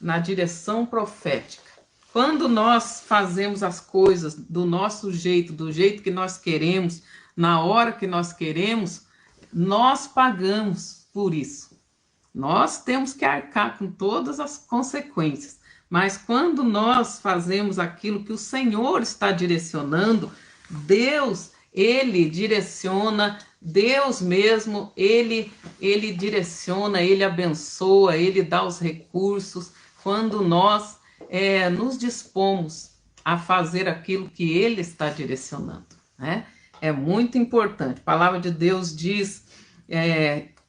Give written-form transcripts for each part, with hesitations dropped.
na direção profética. Quando nós fazemos as coisas do nosso jeito, do jeito que nós queremos, na hora que nós queremos, nós pagamos por isso. Nós temos que arcar com todas as consequências. Mas quando nós fazemos aquilo que o Senhor está direcionando, Deus, Ele direciona, Deus mesmo, Ele direciona, Ele abençoa, Ele dá os recursos. Quando nós nos dispomos a fazer aquilo que Ele está direcionando, né? É muito importante. A palavra de Deus diz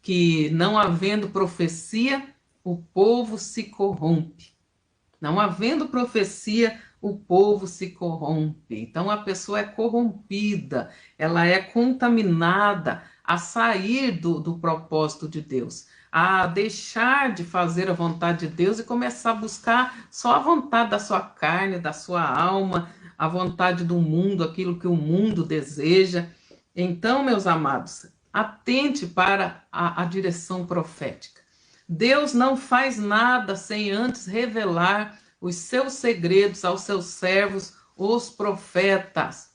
que não havendo profecia, o povo se corrompe. Não havendo profecia, o povo se corrompe. Então a pessoa é corrompida, ela é contaminada a sair do propósito de Deus, a deixar de fazer a vontade de Deus e começar a buscar só a vontade da sua carne, da sua alma, a vontade do mundo, aquilo que o mundo deseja. Então, meus amados, atente para a direção profética. Deus não faz nada sem antes revelar os seus segredos aos seus servos, os profetas.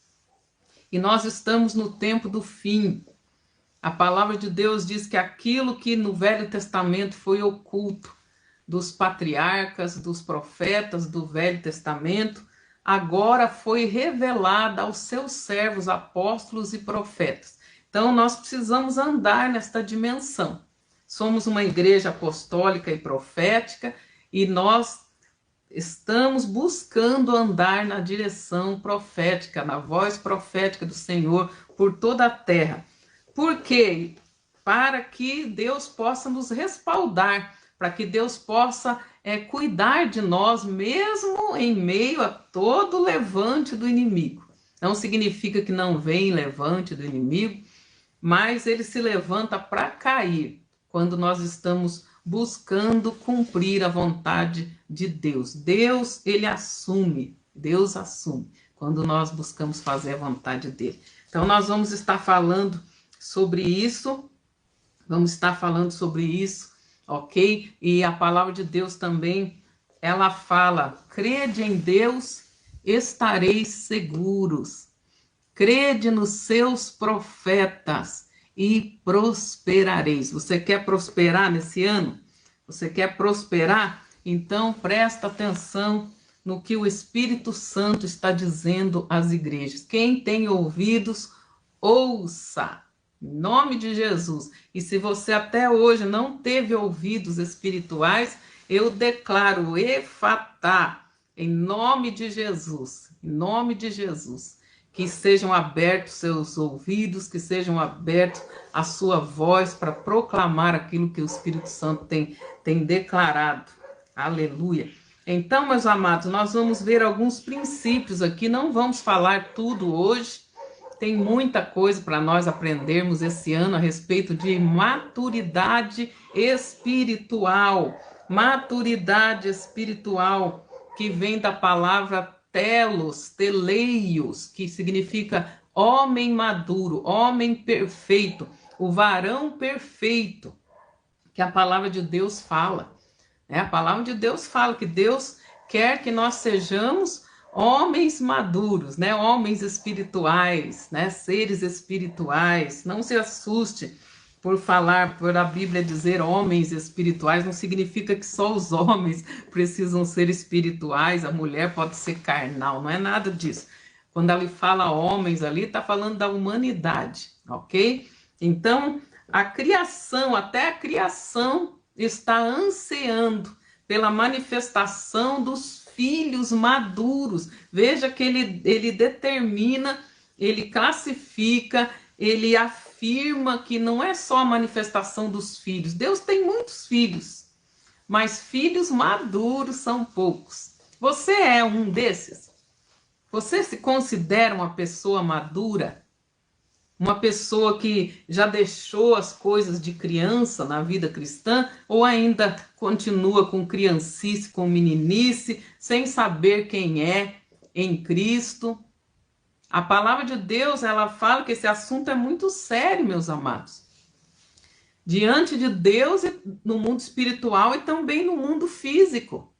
E nós estamos no tempo do fim. A palavra de Deus diz que aquilo que no Velho Testamento foi oculto dos patriarcas, dos profetas do Velho Testamento, agora foi revelada aos seus servos, apóstolos e profetas. Então nós precisamos andar nesta dimensão. Somos uma igreja apostólica e profética e nós estamos buscando andar na direção profética, na voz profética do Senhor por toda a terra. Por quê? Para que Deus possa nos respaldar, para que Deus possa cuidar de nós, mesmo em meio a todo levante do inimigo. Não significa que não vem levante do inimigo, mas ele se levanta para cair quando nós estamos buscando cumprir a vontade de Deus. Deus, ele assume, Deus assume, quando nós buscamos fazer a vontade dele. Então, nós vamos estar falando sobre isso, ok? E a palavra de Deus também, ela fala, crede em Deus, estareis seguros. Crede nos seus profetas e prosperareis. Você quer prosperar nesse ano? Você quer prosperar? Então presta atenção no que o Espírito Santo está dizendo às igrejas. Quem tem ouvidos, ouça. Em nome de Jesus. E se você até hoje não teve ouvidos espirituais, eu declaro efatá, em nome de Jesus. Em nome de Jesus. Que sejam abertos seus ouvidos, que sejam abertos a sua voz para proclamar aquilo que o Espírito Santo tem declarado. Aleluia. Então, meus amados, nós vamos ver alguns princípios aqui, não vamos falar tudo hoje, tem muita coisa para nós aprendermos esse ano a respeito de maturidade espiritual. Maturidade espiritual, que vem da palavra teleios, que significa homem maduro, homem perfeito, o varão perfeito, que a palavra de Deus fala. A palavra de Deus fala que Deus quer que nós sejamos homens maduros, homens espirituais, seres espirituais. Não se assuste por a Bíblia dizer homens espirituais, não significa que só os homens precisam ser espirituais, a mulher pode ser carnal, não é nada disso. Quando ele fala homens ali, está falando da humanidade, ok? Então, até a criação está ansiando pela manifestação dos filhos maduros. Veja que ele determina, ele classifica, ele afirma que não é só a manifestação dos filhos. Deus tem muitos filhos, mas filhos maduros são poucos. Você é um desses? Você se considera uma pessoa madura? Uma pessoa que já deixou as coisas de criança na vida cristã ou ainda continua com criancice, com meninice, sem saber quem é em Cristo? A palavra de Deus, ela fala que esse assunto é muito sério, meus amados. Diante de Deus, no mundo espiritual e também no mundo físico.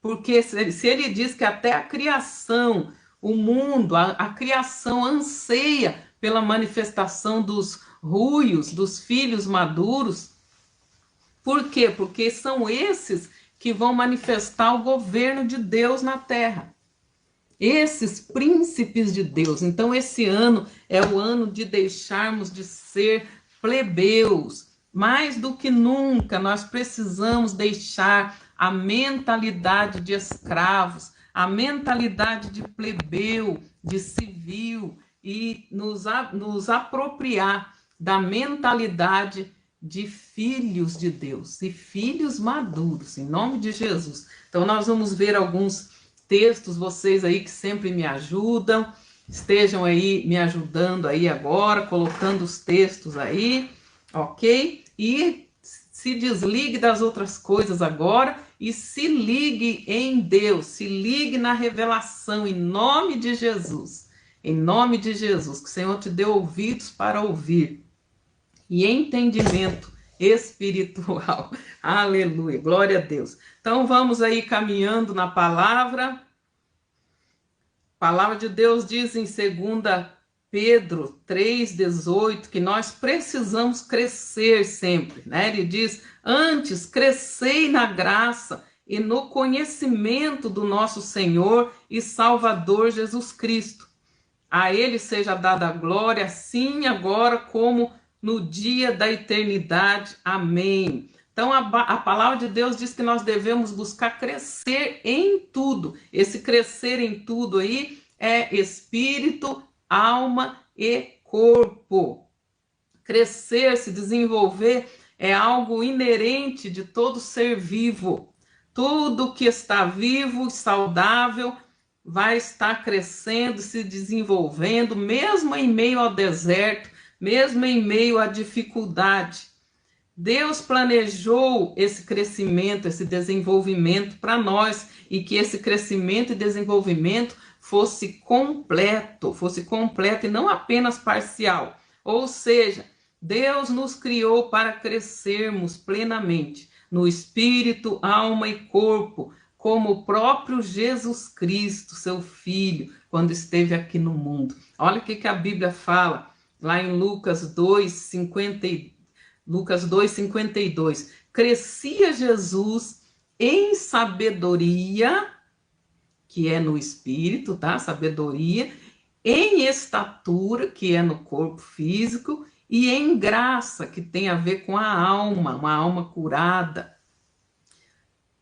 Porque se ele diz que até a criação, o mundo, a criação anseia pela manifestação dos ruios, dos filhos maduros. Por quê? Porque são esses que vão manifestar o governo de Deus na terra. Esses príncipes de Deus. Então, esse ano é o ano de deixarmos de ser plebeus. Mais do que nunca, nós precisamos deixar a mentalidade de escravos, a mentalidade de plebeu, de civil, e nos apropriar da mentalidade de filhos de Deus e filhos maduros, em nome de Jesus. Então, nós vamos ver alguns textos, vocês aí que sempre me ajudam, estejam aí me ajudando aí agora, colocando os textos aí, ok? E se desligue das outras coisas agora e se ligue em Deus, se ligue na revelação, em nome de Jesus. Em nome de Jesus, que o Senhor te dê ouvidos para ouvir e entendimento espiritual. Aleluia, glória a Deus. Então vamos aí caminhando na palavra. A palavra de Deus diz em 2 Pedro 3,18 que nós precisamos crescer sempre, né? Ele diz: antes crescei na graça e no conhecimento do nosso Senhor e Salvador Jesus Cristo. A ele seja dada a glória, assim agora como no dia da eternidade. Amém. Então, a palavra de Deus diz que nós devemos buscar crescer em tudo. Esse crescer em tudo aí é espírito, alma e corpo. Crescer, se desenvolver, é algo inerente de todo ser vivo. Tudo que está vivo e saudável vai estar crescendo, se desenvolvendo, mesmo em meio ao deserto, mesmo em meio à dificuldade. Deus planejou esse crescimento, esse desenvolvimento para nós, e que esse crescimento e desenvolvimento fosse completo e não apenas parcial. Ou seja, Deus nos criou para crescermos plenamente no espírito, alma e corpo, como o próprio Jesus Cristo, seu Filho, quando esteve aqui no mundo. Olha o que a Bíblia fala lá em Lucas 2:52. Crescia Jesus em sabedoria, que é no espírito, tá? Sabedoria, em estatura, que é no corpo físico, e em graça, que tem a ver com a alma, uma alma curada.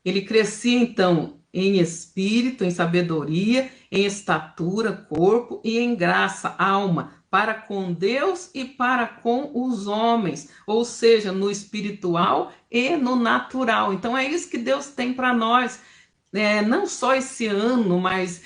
Ele crescia, então, em espírito, em sabedoria, em estatura, corpo e em graça, alma, para com Deus e para com os homens, ou seja, no espiritual e no natural. Então, é isso que Deus tem para nós, não só esse ano, mas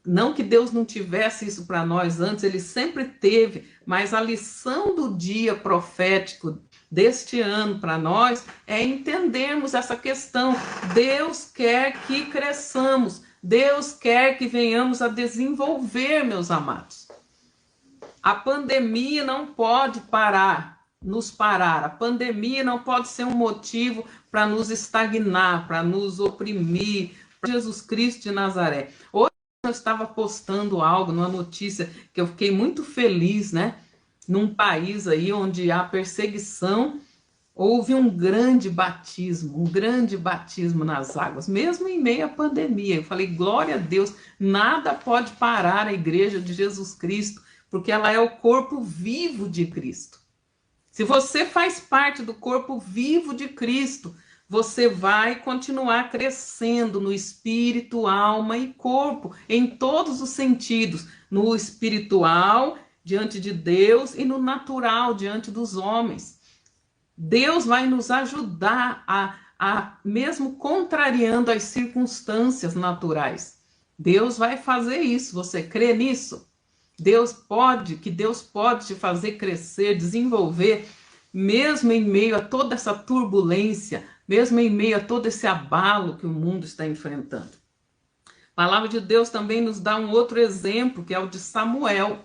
não que Deus não tivesse isso para nós antes, ele sempre teve, mas a lição do dia profético deste ano para nós é entendermos essa questão. Deus quer que cresçamos, Deus quer que venhamos a desenvolver, meus amados. A pandemia não pode nos parar. A pandemia não pode ser um motivo para nos estagnar, para nos oprimir. Jesus Cristo de Nazaré. Hoje eu estava postando algo, numa notícia que eu fiquei muito feliz, né? Num país aí onde há perseguição, houve um grande batismo nas águas, mesmo em meio à pandemia. Eu falei, glória a Deus, nada pode parar a igreja de Jesus Cristo, porque ela é o corpo vivo de Cristo. Se você faz parte do corpo vivo de Cristo, você vai continuar crescendo no espírito, alma e corpo, em todos os sentidos, no espiritual, diante de Deus, e no natural, diante dos homens. Deus vai nos ajudar a mesmo contrariando as circunstâncias naturais. Deus vai fazer isso. Você crê nisso? Deus pode te fazer crescer, desenvolver, mesmo em meio a toda essa turbulência, mesmo em meio a todo esse abalo que o mundo está enfrentando. A palavra de Deus também nos dá um outro exemplo, que é o de Samuel.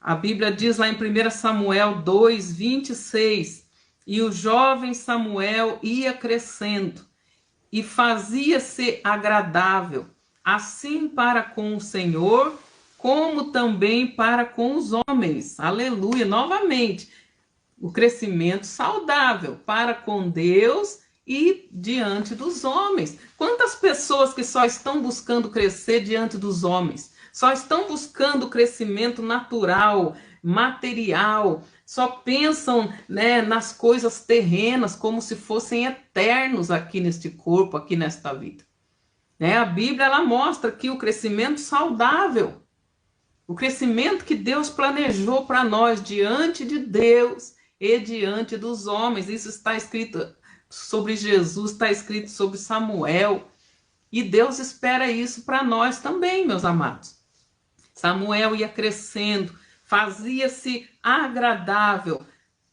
A Bíblia diz lá em 1 Samuel 2:26, e o jovem Samuel ia crescendo, e fazia-se agradável, assim para com o Senhor, como também para com os homens. Aleluia! Novamente, o crescimento saudável para com Deus e diante dos homens. Quantas pessoas que só estão buscando crescer diante dos homens, só estão buscando crescimento natural, material, só pensam, né, nas coisas terrenas como se fossem eternos aqui neste corpo, aqui nesta vida. Né? A Bíblia ela mostra que o crescimento saudável, o crescimento que Deus planejou para nós diante de Deus e diante dos homens. Isso está escrito sobre Jesus, está escrito sobre Samuel. E Deus espera isso para nós também, meus amados. Samuel ia crescendo, fazia-se agradável,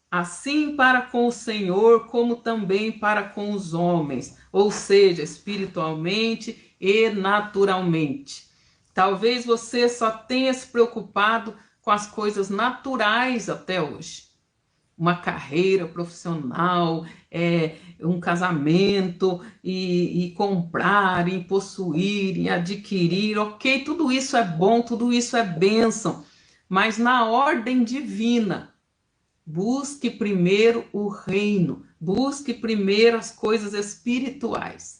assim para com o Senhor, como também para com os homens, ou seja, espiritualmente e naturalmente. Talvez você só tenha se preocupado com as coisas naturais até hoje. Uma carreira profissional, um casamento, e comprar, e possuir, e adquirir, ok, tudo isso é bom, tudo isso é bênção, mas na ordem divina, busque primeiro o reino, busque primeiro as coisas espirituais.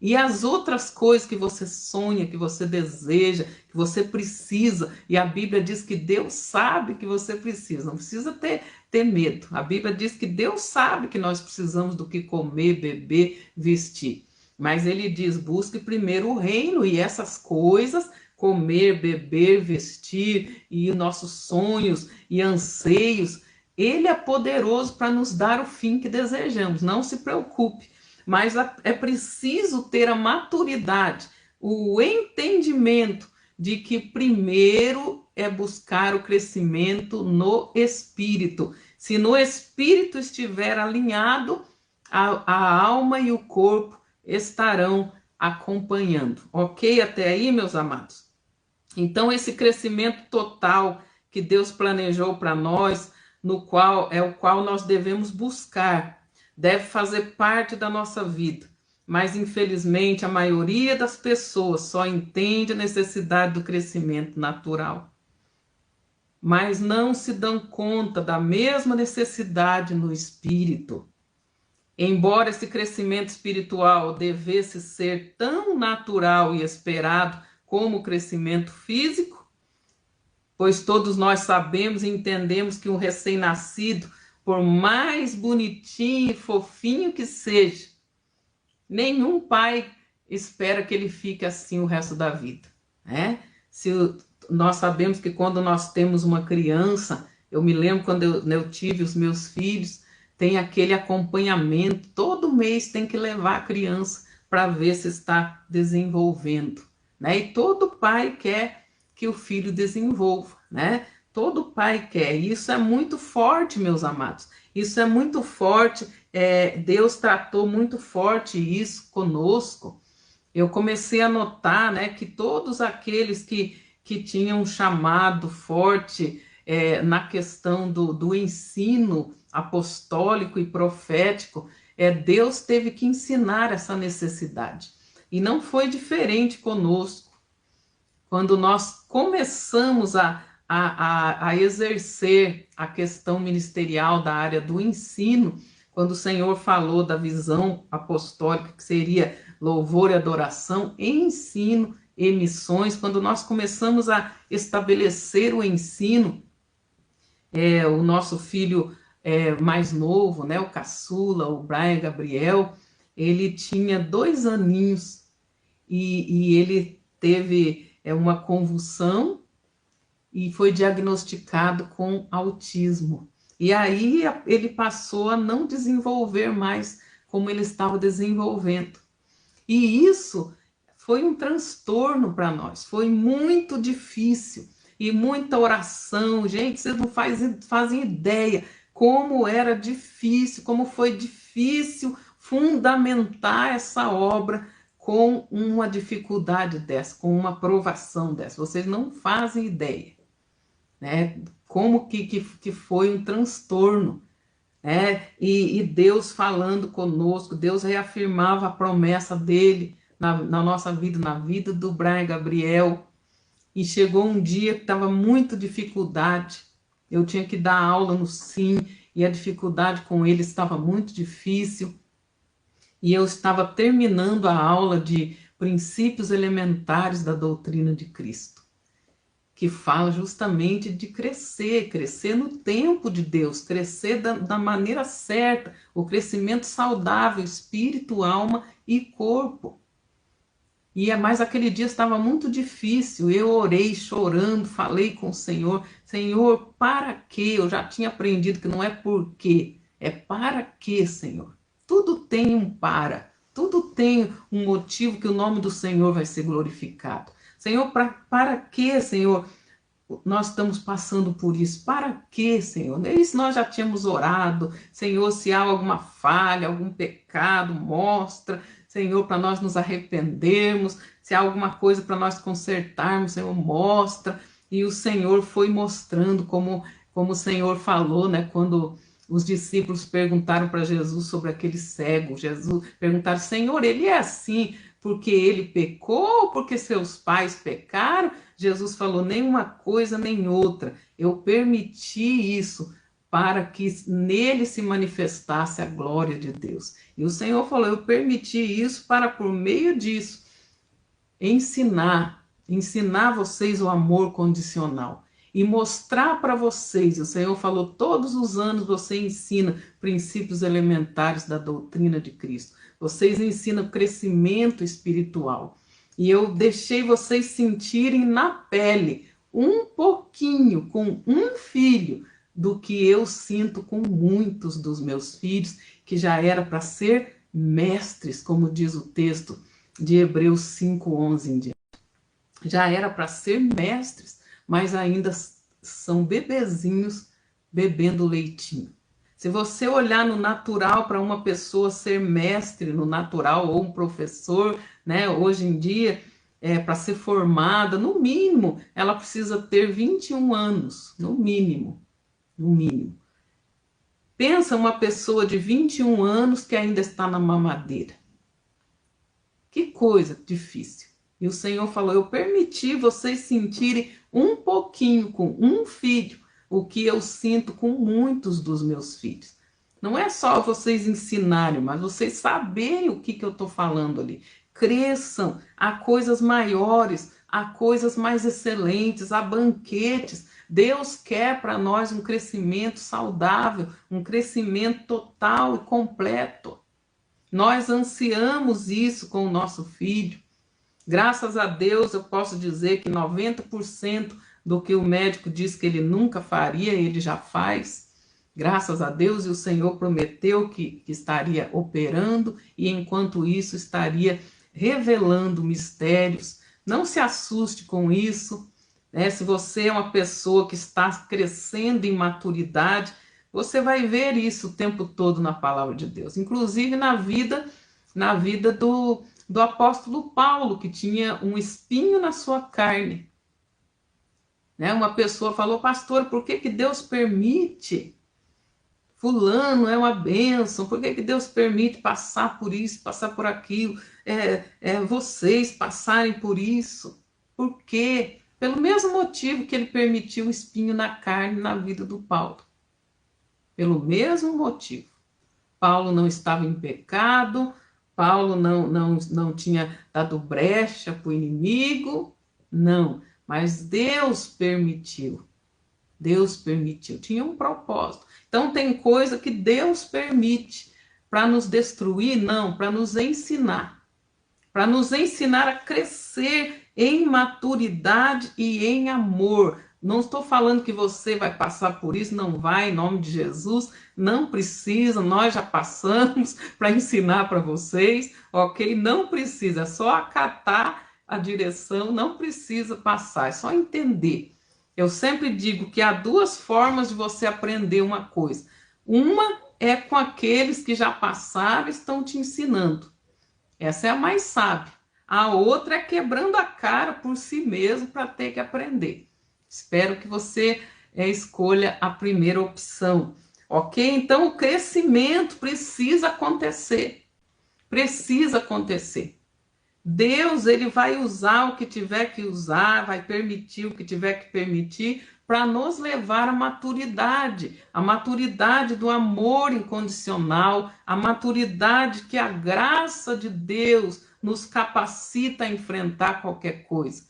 E as outras coisas que você sonha, que você deseja, que você precisa, e a Bíblia diz que Deus sabe que você precisa, não precisa ter medo. A Bíblia diz que Deus sabe que nós precisamos do que comer, beber, vestir. Mas ele diz, busque primeiro o reino e essas coisas, comer, beber, vestir, e nossos sonhos e anseios, ele é poderoso para nos dar o fim que desejamos, não se preocupe. Mas é preciso ter a maturidade, o entendimento de que primeiro é buscar o crescimento no espírito. Se no espírito estiver alinhado, a alma e o corpo estarão acompanhando. Ok? Até aí, meus amados? Então, esse crescimento total que Deus planejou para nós, no qual é o qual nós devemos buscar, deve fazer parte da nossa vida, mas infelizmente a maioria das pessoas só entende a necessidade do crescimento natural, mas não se dão conta da mesma necessidade no espírito. Embora esse crescimento espiritual devesse ser tão natural e esperado como o crescimento físico, pois todos nós sabemos e entendemos que um recém-nascido, por mais bonitinho e fofinho que seja, nenhum pai espera que ele fique assim o resto da vida, né? Nós sabemos que quando nós temos uma criança, eu me lembro quando eu tive os meus filhos, tem aquele acompanhamento, todo mês tem que levar a criança para ver se está desenvolvendo, né? E todo pai quer que o filho desenvolva, né? Todo pai quer. Isso é muito forte, meus amados. Isso é muito forte. Deus tratou muito forte isso conosco. Eu comecei a notar, né, que todos aqueles que tinham um chamado forte na questão do ensino apostólico e profético, Deus teve que ensinar essa necessidade. E não foi diferente conosco. Quando nós começamos a exercer a questão ministerial da área do ensino, quando o Senhor falou da visão apostólica, que seria louvor e adoração, ensino e missões, quando nós começamos a estabelecer o ensino, o nosso filho mais novo, né, o caçula, o Brian Gabriel, ele tinha 2 aninhos e ele teve uma convulsão e foi diagnosticado com autismo. E aí ele passou a não desenvolver mais como ele estava desenvolvendo. E isso foi um transtorno para nós, foi muito difícil. E muita oração, gente, vocês não fazem ideia como era difícil, como foi difícil fundamentar essa obra com uma dificuldade dessa, com uma provação dessa. Vocês não fazem ideia, né? Como que foi um transtorno E Deus falando conosco, Deus reafirmava a promessa dele na nossa vida, na vida do Brian Gabriel. E chegou um dia que estava muito dificuldade, eu tinha que dar aula no SIM, e a dificuldade com ele estava muito difícil, e eu estava terminando a aula de princípios elementares da doutrina de Cristo, que fala justamente de crescer, crescer no tempo de Deus, crescer da maneira certa, o crescimento saudável, espírito, alma e corpo. Mas aquele dia estava muito difícil, eu orei chorando, falei com o Senhor, Senhor, para quê? Eu já tinha aprendido que não é por quê, é para quê, Senhor? Tudo tem um tudo tem um motivo que o nome do Senhor vai ser glorificado. Senhor, para quê, Senhor? Nós estamos passando por isso. Para quê, Senhor? Isso nós já tínhamos orado. Senhor, se há alguma falha, algum pecado, mostra. Senhor, para nós nos arrependermos. Se há alguma coisa para nós consertarmos, Senhor, mostra. E o Senhor foi mostrando, como o Senhor falou, né? Quando os discípulos perguntaram para Jesus sobre aquele cego. Jesus perguntaram, Senhor, ele é assim porque ele pecou ou porque seus pais pecaram? Jesus falou, nem uma coisa nem outra. Eu permiti isso para que nele se manifestasse a glória de Deus. E o Senhor falou, eu permiti isso para, por meio disso, ensinar vocês o amor condicional e mostrar para vocês, o Senhor falou, todos os anos você ensina princípios elementares da doutrina de Cristo. Vocês ensinam crescimento espiritual. E eu deixei vocês sentirem na pele um pouquinho, com um filho, do que eu sinto com muitos dos meus filhos, que já era para ser mestres, como diz o texto de Hebreus 5:11 em diante. Já era para ser mestres, mas ainda são bebezinhos bebendo leitinho. Se você olhar no natural para uma pessoa ser mestre no natural ou um professor, né, hoje em dia, para ser formada, no mínimo, ela precisa ter 21 anos, no mínimo, no mínimo. Pensa uma pessoa de 21 anos que ainda está na mamadeira. Que coisa difícil. E o Senhor falou, eu permiti vocês sentirem um pouquinho com um filho, o que eu sinto com muitos dos meus filhos. Não é só vocês ensinarem, mas vocês saberem o que eu estou falando ali. Cresçam a coisas maiores, a coisas mais excelentes, a banquetes. Deus quer para nós um crescimento saudável, um crescimento total e completo. Nós ansiamos isso com o nosso filho. Graças a Deus, eu posso dizer que 90% do que o médico diz que ele nunca faria, ele já faz. Graças a Deus, e o Senhor prometeu que estaria operando e, enquanto isso, estaria revelando mistérios. Não se assuste com isso, né? Se você é uma pessoa que está crescendo em maturidade, você vai ver isso o tempo todo na palavra de Deus, inclusive na vida do apóstolo Paulo, que tinha um espinho na sua carne. Né? Uma pessoa falou, pastor, por que Deus permite? Fulano é uma bênção, por que Deus permite passar por isso, passar por aquilo, vocês passarem por isso? Por quê? Pelo mesmo motivo que ele permitiu o espinho na carne na vida do Paulo. Pelo mesmo motivo. Paulo não estava em pecado, Paulo não tinha dado brecha para o inimigo, não, mas Deus permitiu. Deus permitiu, tinha um propósito. Então tem coisa que Deus permite para nos destruir, não, para nos ensinar a crescer em maturidade e em amor. Não estou falando que você vai passar por isso, não vai, em nome de Jesus, não precisa, nós já passamos para ensinar para vocês, ok? Não precisa, é só acatar a direção, não precisa passar, é só entender. Eu sempre digo que há duas formas de você aprender uma coisa. Uma é com aqueles que já passaram e estão te ensinando. Essa é a mais sábia. A outra é quebrando a cara por si mesmo para ter que aprender. Espero que você escolha a primeira opção. Ok? Então, o crescimento precisa acontecer. Precisa acontecer. Deus, ele vai usar o que tiver que usar, vai permitir o que tiver que permitir para nos levar à maturidade, a maturidade do amor incondicional, a maturidade que a graça de Deus nos capacita a enfrentar qualquer coisa.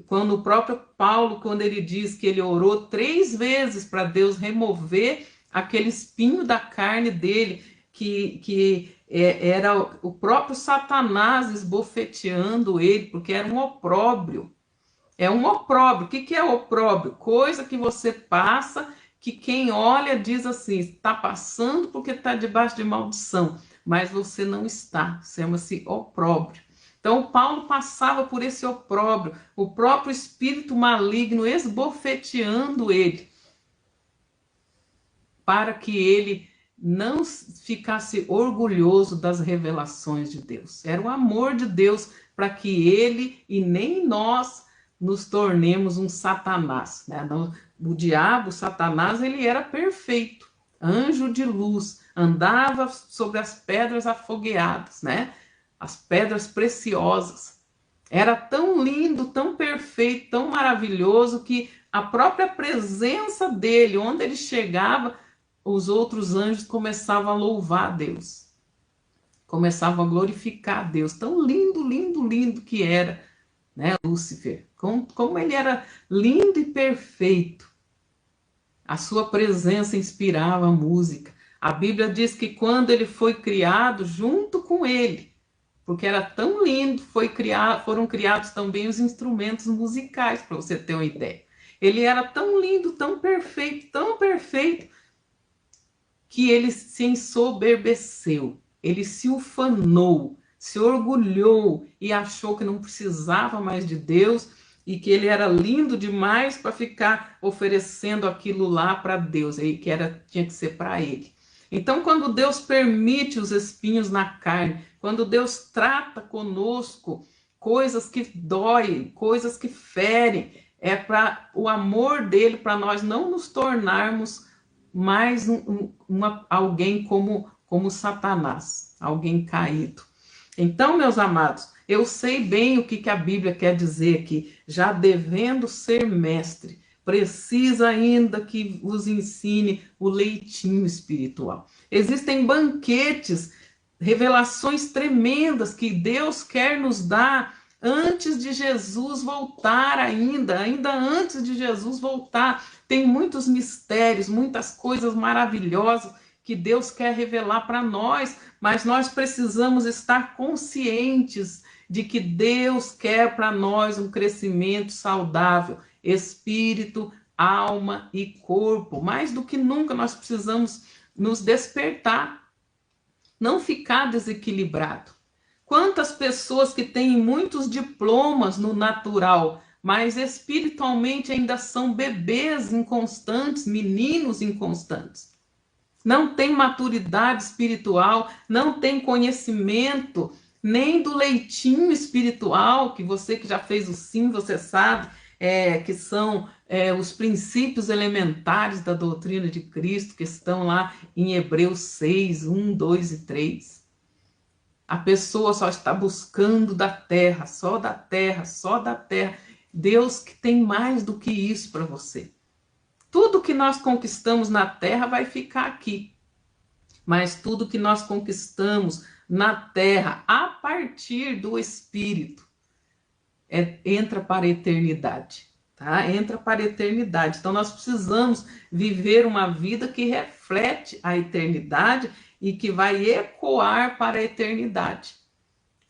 Quando o próprio Paulo, quando ele diz que ele orou 3 vezes para Deus remover aquele espinho da carne dele, que era o próprio Satanás esbofeteando ele, porque era um opróbrio. É um opróbrio. O que é opróbrio? Coisa que você passa, que quem olha diz assim, está passando porque está debaixo de maldição, mas você não está, chama-se opróbrio. Então, Paulo passava por esse opróbrio, o próprio espírito maligno esbofeteando ele, para que ele não ficasse orgulhoso das revelações de Deus. Era o amor de Deus para que ele e nem nós nos tornemos um Satanás, né? O diabo, Satanás, ele era perfeito, anjo de luz, andava sobre as pedras afogueadas, né? As pedras preciosas. Era tão lindo, tão perfeito, tão maravilhoso que a própria presença dele, onde ele chegava, os outros anjos começavam a louvar a Deus, começavam a glorificar a Deus. Tão lindo, lindo, lindo que era, né, Lúcifer. Como ele era lindo e perfeito. A sua presença inspirava a música. A Bíblia diz que quando ele foi criado, junto com ele, porque era tão lindo, foram criados também os instrumentos musicais, para você ter uma ideia. Ele era tão lindo, tão perfeito, que ele se ensoberbeceu, ele se ufanou, se orgulhou e achou que não precisava mais de Deus e que ele era lindo demais para ficar oferecendo aquilo lá para Deus, aí que tinha que ser para ele. Então, quando Deus permite os espinhos na carne, quando Deus trata conosco coisas que doem, coisas que ferem, é para o amor dele, para nós não nos tornarmos mais alguém como Satanás, alguém caído. Então, meus amados, eu sei bem o que a Bíblia quer dizer aqui, já devendo ser mestre, precisa ainda que vos ensine o leitinho espiritual. Existem banquetes, revelações tremendas que Deus quer nos dar antes de Jesus voltar ainda antes de Jesus voltar. Tem muitos mistérios, muitas coisas maravilhosas que Deus quer revelar para nós, mas nós precisamos estar conscientes de que Deus quer para nós um crescimento saudável, espírito, alma e corpo. Mais do que nunca nós precisamos nos despertar, não ficar desequilibrado. Quantas pessoas que têm muitos diplomas no natural, mas espiritualmente ainda são bebês inconstantes, meninos inconstantes. Não tem maturidade espiritual, não tem conhecimento nem do leitinho espiritual, que você que já fez o sim, você sabe, que são os princípios elementares da doutrina de Cristo, que estão lá em Hebreus 6, 1, 2 e 3. A pessoa só está buscando da terra, só da terra, só da terra. Deus que tem mais do que isso para você. Tudo que nós conquistamos na terra vai ficar aqui. Mas tudo que nós conquistamos na terra, a partir do Espírito, entra para a eternidade. Tá? Entra para a eternidade. Então nós precisamos viver uma vida que reflete a eternidade e que vai ecoar para a eternidade.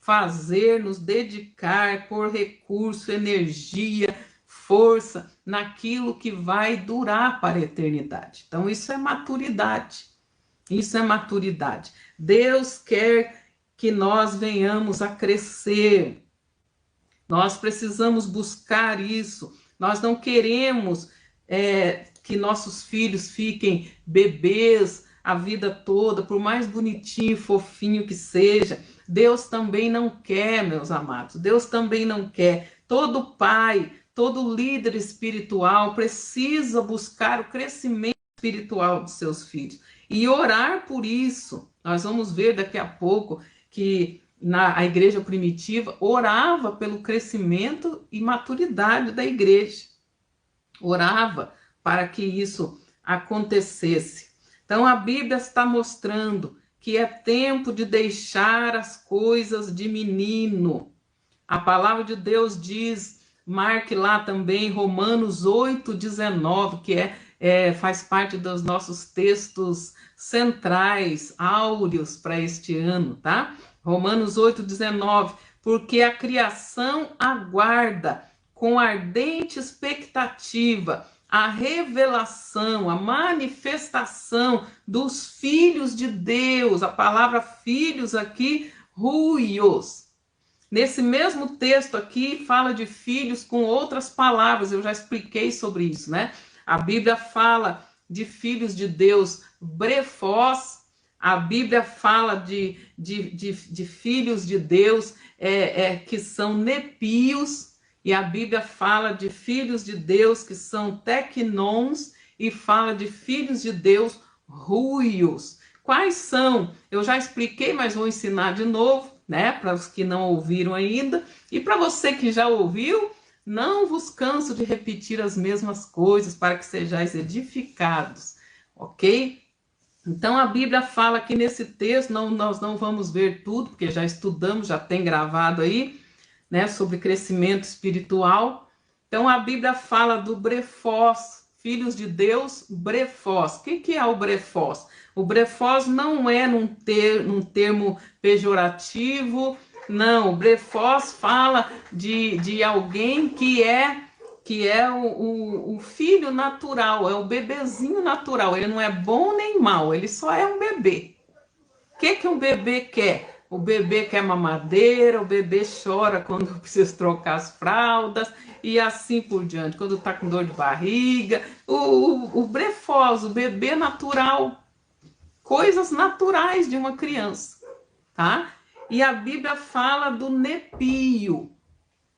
Fazer, nos dedicar, pôr recurso, energia, força naquilo que vai durar para a eternidade. Então isso é maturidade. Isso é maturidade. Deus quer que nós venhamos a crescer. Nós precisamos buscar isso. Nós não queremos que nossos filhos fiquem bebês a vida toda, por mais bonitinho e fofinho que seja. Deus também não quer, meus amados. Deus também não quer. Todo pai, todo líder espiritual precisa buscar o crescimento espiritual dos seus filhos. E orar por isso. Nós vamos ver daqui a pouco que a igreja primitiva orava pelo crescimento e maturidade da igreja. Orava para que isso acontecesse. Então a Bíblia está mostrando que é tempo de deixar as coisas de menino. A palavra de Deus diz, marque lá também Romanos 8:19, que faz parte dos nossos textos centrais, áureos para este ano, tá? Romanos 8:19, porque a criação aguarda com ardente expectativa a revelação, a manifestação dos filhos de Deus. A palavra filhos aqui, huios. Nesse mesmo texto aqui, fala de filhos com outras palavras, eu já expliquei sobre isso, né? A Bíblia fala de filhos de Deus, brefós. A Bíblia fala de filhos de Deus que são nepios. E a Bíblia fala de filhos de Deus que são tecnons e fala de filhos de Deus ruios. Quais são? Eu já expliquei, mas vou ensinar de novo, né? Para os que não ouviram ainda. E para você que já ouviu, não vos canso de repetir as mesmas coisas para que sejais edificados, ok? Então a Bíblia fala aqui nesse texto, nós não vamos ver tudo, porque já estudamos, já tem gravado aí, né, sobre crescimento espiritual. Então a Bíblia fala do brefós, filhos de Deus, brefós. O que é o brefós? O brefós não é num termo pejorativo, não. O brefós fala de alguém que é o filho natural, é o bebezinho natural. Ele não é bom nem mal, ele só é um bebê. O que um bebê quer? O bebê quer mamadeira, o bebê chora quando precisa trocar as fraldas e assim por diante, quando está com dor de barriga. O brefós, o bebê natural, coisas naturais de uma criança, tá? E a Bíblia fala do nepio.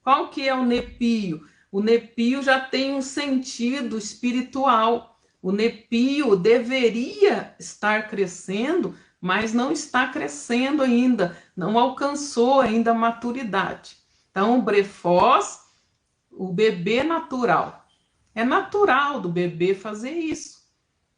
Qual que é o nepio? O nepio já tem um sentido espiritual. O nepio deveria estar crescendo, mas não está crescendo ainda, não alcançou ainda a maturidade. Então, o brefós, o bebê natural. É natural do bebê fazer isso.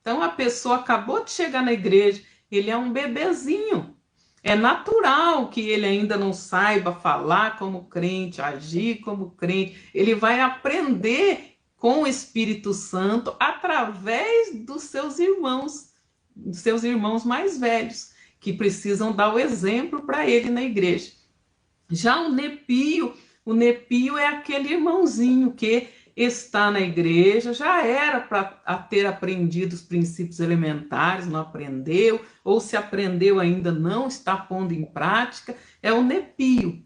Então, a pessoa acabou de chegar na igreja, ele é um bebezinho. É natural que ele ainda não saiba falar como crente, agir como crente. Ele vai aprender com o Espírito Santo através dos seus irmãos mais velhos, que precisam dar o exemplo para ele na igreja. Já o nepio é aquele irmãozinho que está na igreja, já era para ter aprendido os princípios elementares, não aprendeu, ou se aprendeu ainda não está pondo em prática, é o nepio.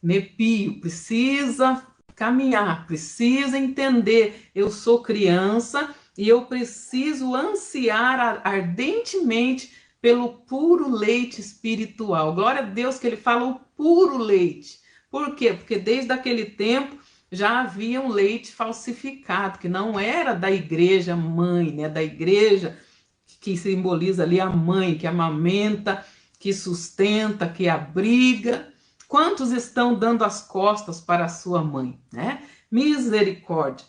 Nepio precisa caminhar, precisa entender, eu sou criança e eu preciso ansiar ardentemente pelo puro leite espiritual. Glória a Deus que ele fala o puro leite. Por quê? Porque desde aquele tempo já havia um leite falsificado, que não era da igreja mãe, né? Da igreja que simboliza ali a mãe, que amamenta, que sustenta, que abriga. Quantos estão dando as costas para a sua mãe, né? Misericórdia.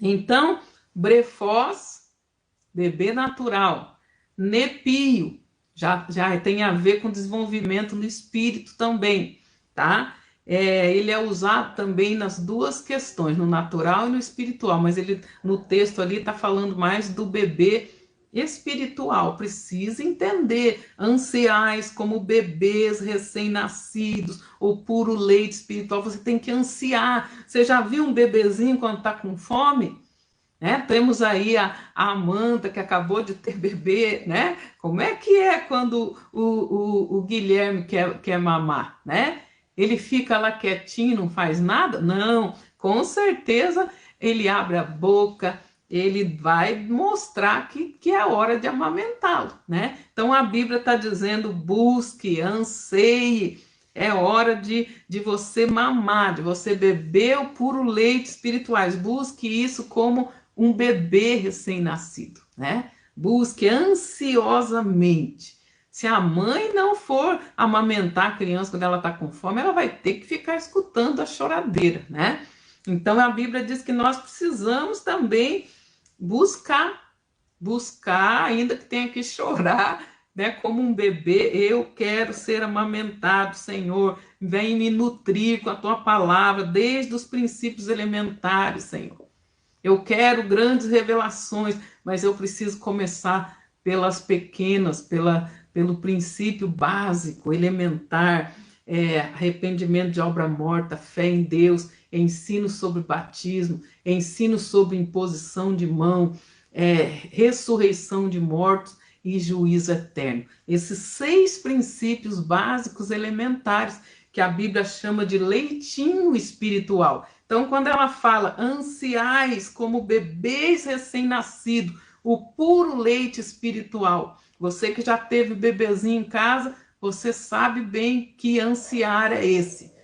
Então, brefós, bebê natural. Nepio, já tem a ver com desenvolvimento no espírito também, tá? Ele é usado também nas duas questões, no natural e no espiritual, mas ele no texto ali está falando mais do bebê espiritual. Precisa entender, ansiais como bebês recém-nascidos, o puro leite espiritual, você tem que ansiar. Você já viu um bebezinho quando está com fome? Né? Temos aí a Amanda, que acabou de ter bebê, né? Como é que é quando o Guilherme quer mamar, né? Ele fica lá quietinho, não faz nada? Não, com certeza ele abre a boca, ele vai mostrar que é a hora de amamentá-lo, né? Então a Bíblia está dizendo, busque, anseie, é hora de você mamar, de você beber o puro leite espiritual. Busque isso como um bebê recém-nascido, né? Busque ansiosamente. Se a mãe não for amamentar a criança quando ela está com fome, ela vai ter que ficar escutando a choradeira, né? Então a Bíblia diz que nós precisamos também buscar, ainda que tenha que chorar, né, como um bebê. Eu quero ser amamentado, Senhor. Vem me nutrir com a tua palavra, desde os princípios elementares, Senhor. Eu quero grandes revelações, mas eu preciso começar pelas pequenas, pelo princípio básico, elementar, arrependimento de obra morta, fé em Deus, ensino sobre batismo, ensino sobre imposição de mão, ressurreição de mortos e juízo eterno. Esses 6 princípios básicos elementares que a Bíblia chama de leitinho espiritual. Então, quando ela fala ansiais como bebês recém-nascidos, o puro leite espiritual, você que já teve bebezinho em casa, você sabe bem que ansiar é esse.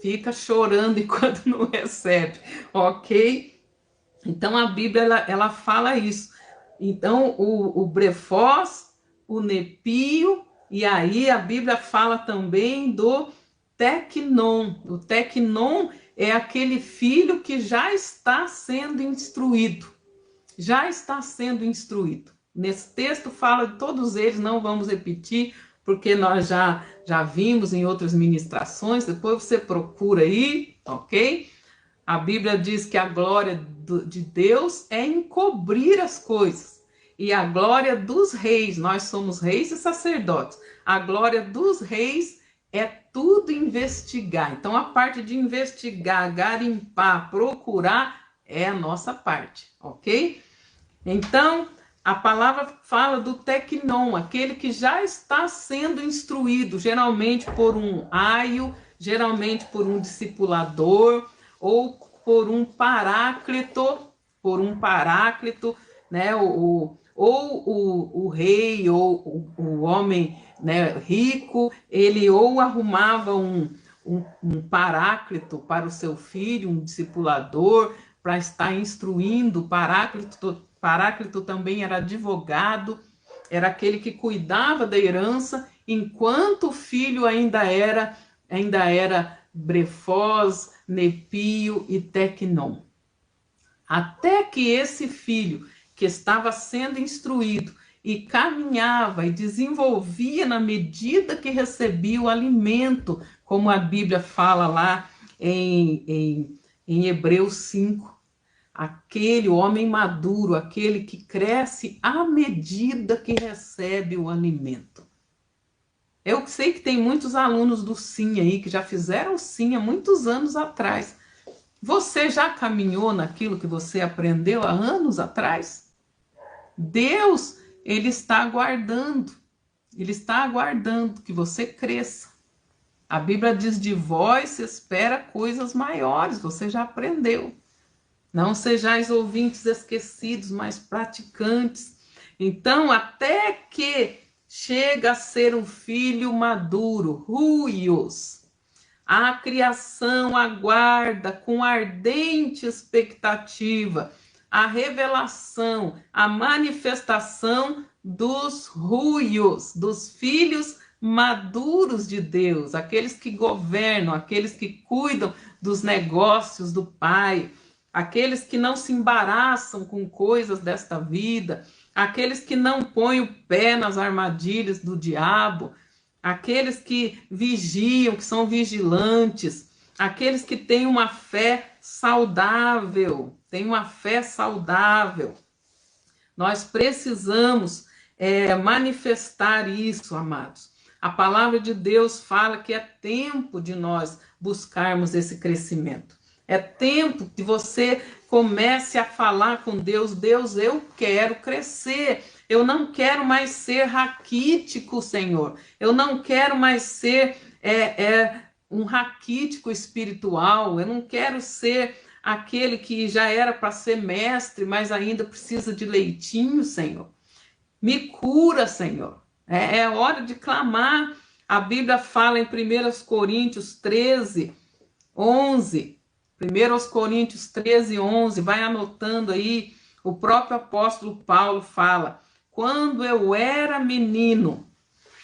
Fica chorando enquanto não recebe, ok? Então, a Bíblia, ela fala isso. Então, o brefós, o nepio, e aí a Bíblia fala também do tecnon. O tecnon é aquele filho que já está sendo instruído. Já está sendo instruído. Nesse texto fala de todos eles, não vamos repetir, porque nós já vimos em outras ministrações, depois você procura aí, ok? A Bíblia diz que a glória de Deus é encobrir as coisas. E a glória dos reis, nós somos reis e sacerdotes, a glória dos reis é tudo investigar. Então, a parte de investigar, garimpar, procurar, é a nossa parte, ok? Então, a palavra fala do tecnon, aquele que já está sendo instruído, geralmente por um aio, geralmente por um discipulador, ou por um paráclito, né? O rei ou o homem, né, rico, ele ou arrumava um paráclito para o seu filho, um discipulador, para estar instruindo. Paráclito também era advogado, era aquele que cuidava da herança, enquanto o filho ainda era brefós, nepio e tecnon. Até que esse filho, que estava sendo instruído e caminhava e desenvolvia na medida que recebia o alimento, como a Bíblia fala lá em Hebreus 5, aquele homem maduro, aquele que cresce à medida que recebe o alimento. Eu sei que tem muitos alunos do SIM aí que já fizeram SIM há muitos anos atrás. Você já caminhou naquilo que você aprendeu há anos atrás? Deus, ele está aguardando que você cresça. A Bíblia diz: de vós se espera coisas maiores, você já aprendeu. Não sejais ouvintes esquecidos, mas praticantes. Então, até que chega a ser um filho maduro, ruios, a criação aguarda com ardente expectativa a revelação, a manifestação dos ruios, dos filhos maduros de Deus, aqueles que governam, aqueles que cuidam dos negócios do Pai, aqueles que não se embaraçam com coisas desta vida, aqueles que não põem o pé nas armadilhas do diabo, aqueles que vigiam, que são vigilantes, aqueles que têm uma fé saudável, Nós precisamos manifestar isso, amados. A palavra de Deus fala que é tempo de nós buscarmos esse crescimento. É tempo que você comece a falar com Deus: Deus, eu quero crescer. Eu não quero mais ser raquítico, Senhor. Eu não quero mais ser um raquítico espiritual. Eu não quero ser aquele que já era para ser mestre, mas ainda precisa de leitinho, Senhor. Me cura, Senhor. É hora de clamar. A Bíblia fala em 1 Coríntios 13, 11. 1 Coríntios 13, 11. Vai anotando aí. O próprio apóstolo Paulo fala: quando eu era menino,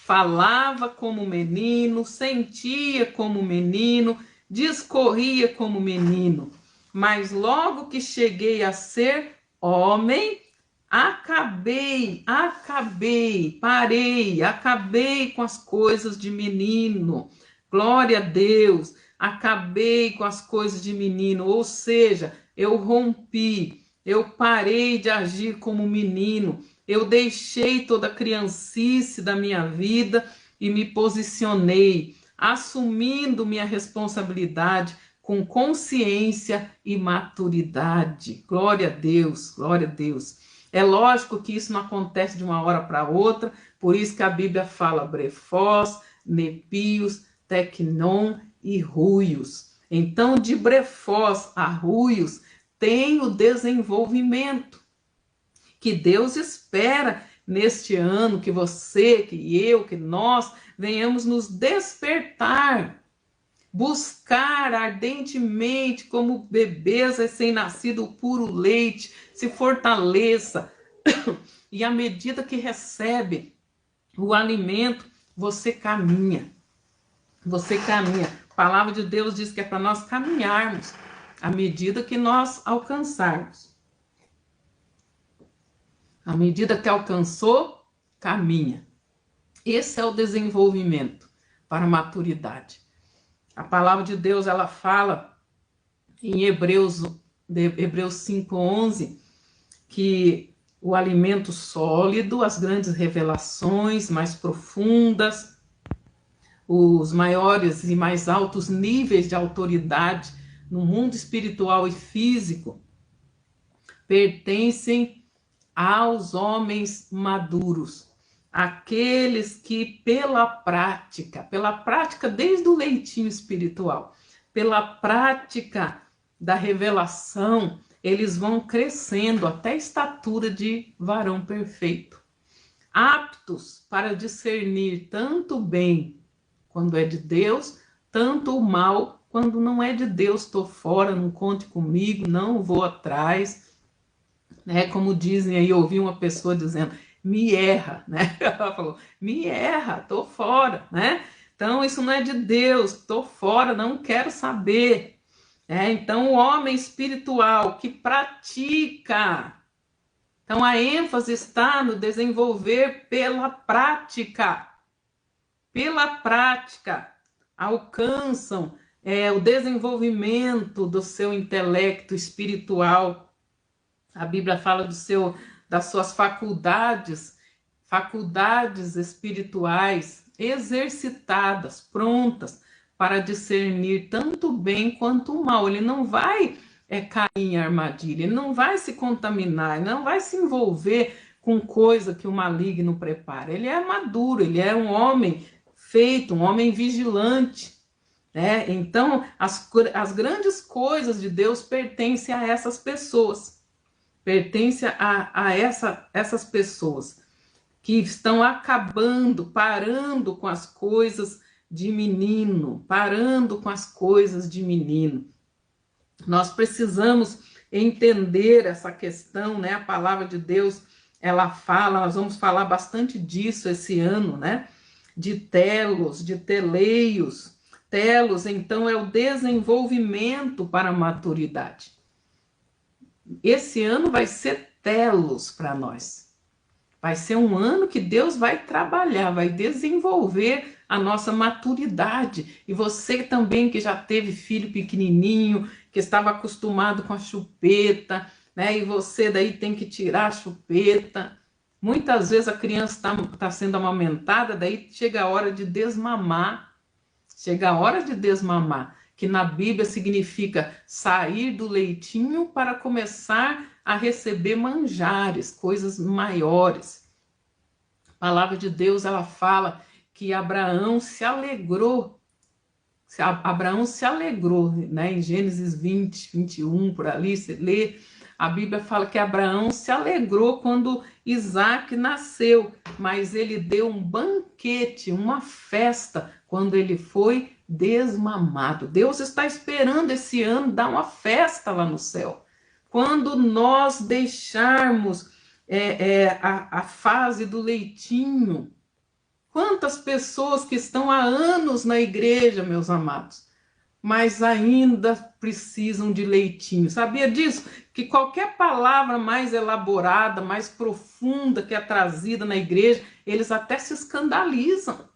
falava como menino, sentia como menino, discorria como menino. Mas logo que cheguei a ser homem, acabei com as coisas de menino. Glória a Deus, acabei com as coisas de menino, ou seja, eu rompi, eu parei de agir como menino, eu deixei toda a criancice da minha vida e me posicionei, assumindo minha responsabilidade com consciência e maturidade. Glória a Deus, glória a Deus. É lógico que isso não acontece de uma hora para outra, por isso que a Bíblia fala brefós, nepios, tecnon e ruios. Então, de brefós a ruios, tem o desenvolvimento que Deus espera neste ano, que você, que eu, que nós venhamos nos despertar, buscar ardentemente como bebês recém-nascidos o puro leite, se fortaleça e à medida que recebe o alimento, você caminha. Você caminha. A palavra de Deus diz que é para nós caminharmos à medida que nós alcançarmos. À medida que alcançou, caminha. Esse é o desenvolvimento para a maturidade. A palavra de Deus, ela fala em Hebreus 5:11, que o alimento sólido, as grandes revelações mais profundas, os maiores e mais altos níveis de autoridade no mundo espiritual e físico pertencem aos homens maduros, aqueles que pela prática desde o leitinho espiritual, pela prática da revelação, eles vão crescendo até a estatura de varão perfeito, aptos para discernir tanto o bem quando é de Deus, tanto o mal quando não é de Deus. Estou fora, não conte comigo, não vou atrás. Como dizem aí, eu ouvi uma pessoa dizendo, me erra, né? Ela falou, me erra, tô fora, né? Então, isso não é de Deus, tô fora, não quero saber. Então, o homem espiritual que pratica, então a ênfase está no desenvolver pela prática, alcançam o desenvolvimento do seu intelecto espiritual. A Bíblia fala das suas faculdades espirituais exercitadas, prontas para discernir tanto o bem quanto o mal. Ele não vai cair em armadilha, ele não vai se contaminar, ele não vai se envolver com coisa que o maligno prepara. Ele é maduro, ele é um homem feito, um homem vigilante. Então, as grandes coisas de Deus pertencem a essas pessoas. Pertence a essas pessoas que estão parando com as coisas de menino, Nós precisamos entender essa questão, A palavra de Deus, ela fala, nós vamos falar bastante disso esse ano, De telos, de teleios. Telos, então, é o desenvolvimento para a maturidade. Esse ano vai ser telos para nós. Vai ser um ano que Deus vai trabalhar, vai desenvolver a nossa maturidade. E você também que já teve filho pequenininho, que estava acostumado com a chupeta, E você daí tem que tirar a chupeta. Muitas vezes a criança está sendo amamentada, daí chega a hora de desmamar. Que na Bíblia significa sair do leitinho para começar a receber manjares, coisas maiores. A palavra de Deus, ela fala que Abraão se alegrou. Em Gênesis 20, 21, por ali, você lê, a Bíblia fala que Abraão se alegrou quando Isaac nasceu, mas ele deu um banquete, uma festa, quando ele foi desmamado. Deus está esperando esse ano dar uma festa lá no céu. quando nós deixarmos a fase do leitinho. Quantas pessoas que estão há anos na igreja, meus amados, mas ainda precisam de leitinho. Sabia disso? Que qualquer palavra mais elaborada, mais profunda que é trazida na igreja, eles até se escandalizam.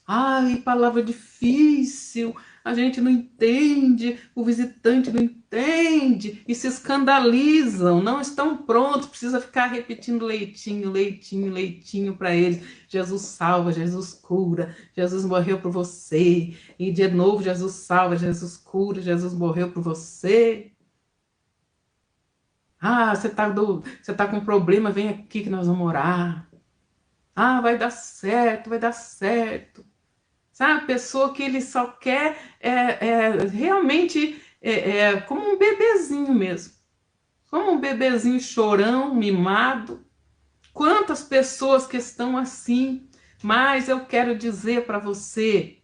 Ai, palavra difícil, a gente não entende, o visitante não entende, e se escandalizam, não estão prontos, precisa ficar repetindo leitinho, leitinho, leitinho para eles. Jesus salva, Jesus cura, Jesus morreu por você, e de novo Jesus salva, Jesus cura, Jesus morreu por você. Ah, você tá com problema, vem aqui que nós vamos orar. Ah, vai dar certo, vai dar certo. Sabe, a pessoa que ele só quer realmente como um bebezinho mesmo. Como um bebezinho chorão, mimado. Quantas pessoas que estão assim. Mas eu quero dizer para você,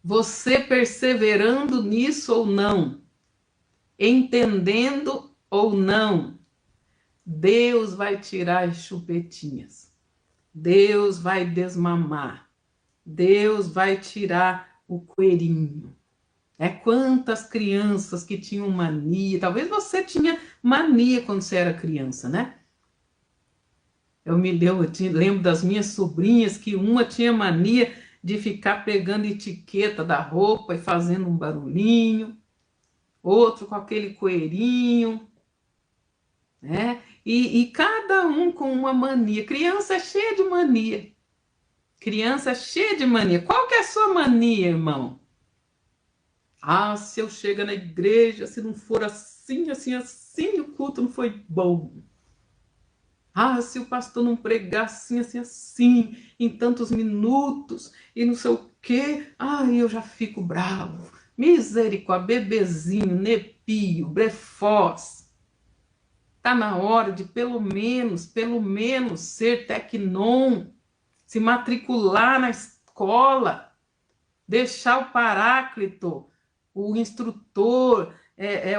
você perseverando nisso ou não, entendendo ou não, Deus vai tirar as chupetinhas. Deus vai desmamar. Deus vai tirar o coelhinho. Quantas crianças que tinham mania, talvez você tinha mania quando você era criança, né? Eu lembro das minhas sobrinhas que uma tinha mania de ficar pegando etiqueta da roupa e fazendo um barulhinho, outro com aquele coelhinho, né? E cada um com uma mania. Criança é cheia de mania. Criança é cheia de mania. Qual que é a sua mania, irmão? Ah, se eu chego na igreja, se não for assim, assim, assim, o culto não foi bom. Ah, se o pastor não pregar assim, assim, assim, em tantos minutos, e não sei o quê, eu já fico bravo. Misericórdia, bebezinho, nepio, brefoz. Tá na hora de pelo menos ser tecnon, se matricular na escola, deixar o paráclito, o instrutor,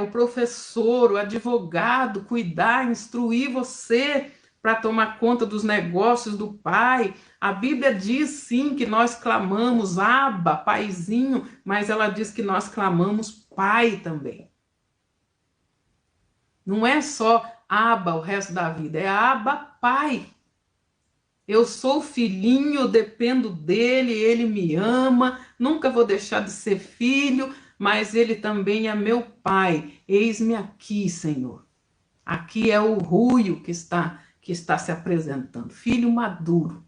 o professor, o advogado, cuidar, instruir você para tomar conta dos negócios do Pai. A Bíblia diz sim que nós clamamos Abba, Paizinho, mas ela diz que nós clamamos Pai também. Não é só Abba o resto da vida, é Abba, Pai. Eu sou filhinho, eu dependo dele, ele me ama, nunca vou deixar de ser filho, mas ele também é meu pai. Eis-me aqui, Senhor. Aqui é o Ruio que está se apresentando, filho maduro,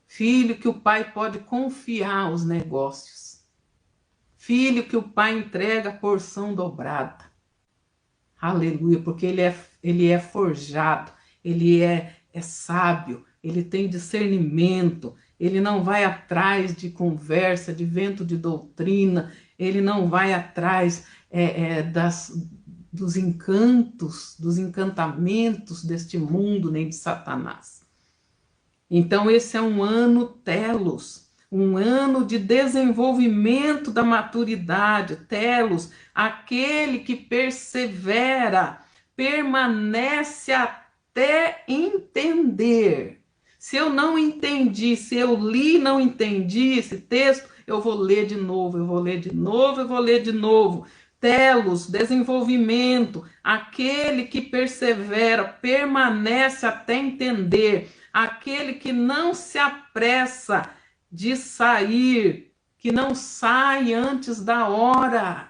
filho que o pai pode confiar os negócios, filho que o pai entrega a porção dobrada. Aleluia, porque ele é forjado, ele é sábio, ele tem discernimento, ele não vai atrás de conversa, de vento de doutrina, ele não vai atrás dos encantos, dos encantamentos deste mundo, nem de Satanás. Então, esse é um ano telos, um ano de desenvolvimento da maturidade, telos, aquele que persevera, permanece até entender. Se eu não entendi, se eu li e não entendi esse texto, eu vou ler de novo, eu vou ler de novo, eu vou ler de novo. Telos, desenvolvimento, aquele que persevera, permanece até entender, aquele que não se apressa de sair, que não sai antes da hora.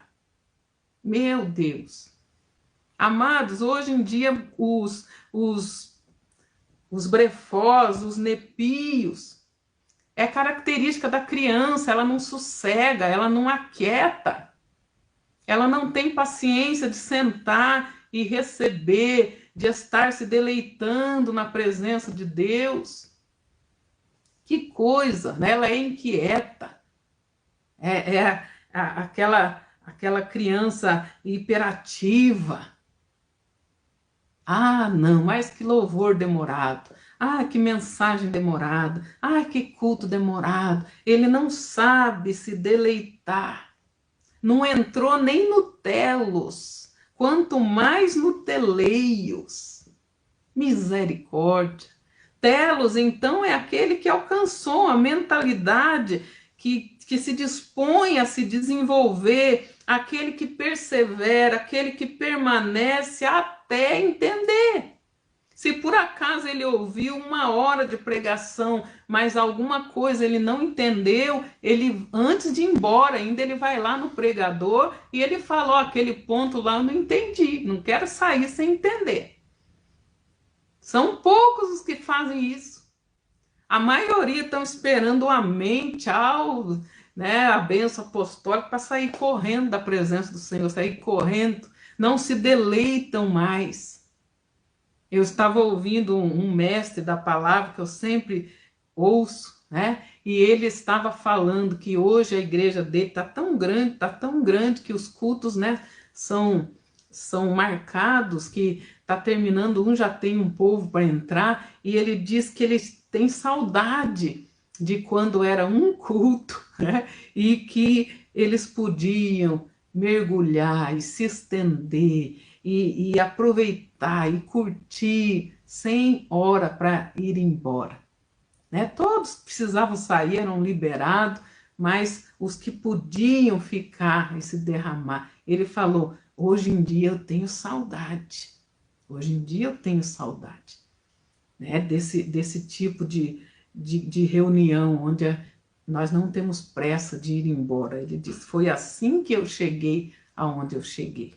Meu Deus. Amados, hoje em dia os brefós, os nepios, é característica da criança, ela não sossega, ela não aquieta. Ela não tem paciência de sentar e receber, de estar se deleitando na presença de Deus. Que coisa, né? Ela é inquieta. Aquela criança hiperativa. Ah, não, mas que louvor demorado. Ah, que mensagem demorada. Ah, que culto demorado. Ele não sabe se deleitar. Não entrou nem no telos. quanto mais no teleios. Misericórdia. Telos, então, é aquele que alcançou a mentalidade, que se dispõe a se desenvolver, aquele que persevera, aquele que permanece até entender. Se por acaso ele ouviu 1 hora de pregação, mas alguma coisa ele não entendeu, ele, antes de ir embora, ainda ele vai lá no pregador e ele fala, ó, aquele ponto lá eu não entendi, não quero sair sem entender. São poucos os que fazem isso. A maioria estão esperando o amém, tchau, né, a bênção apostólica para sair correndo da presença do Senhor, sair correndo, não se deleitam mais. Eu estava ouvindo um mestre da palavra que eu sempre ouço, né? E ele estava falando que hoje a igreja dele está tão grande que os cultos, né, são marcados, que está terminando, já tem um povo para entrar, e ele diz que ele tem saudade de quando era um culto, né? E que eles podiam mergulhar e se estender e aproveitar e curtir sem hora para ir embora. Né? Todos precisavam sair, eram liberados, mas os que podiam ficar e se derramar. Ele falou, hoje em dia eu tenho saudade. Hoje em dia eu tenho saudade, né? Desse tipo de reunião, onde nós não temos pressa de ir embora. Ele disse, foi assim que eu cheguei aonde eu cheguei.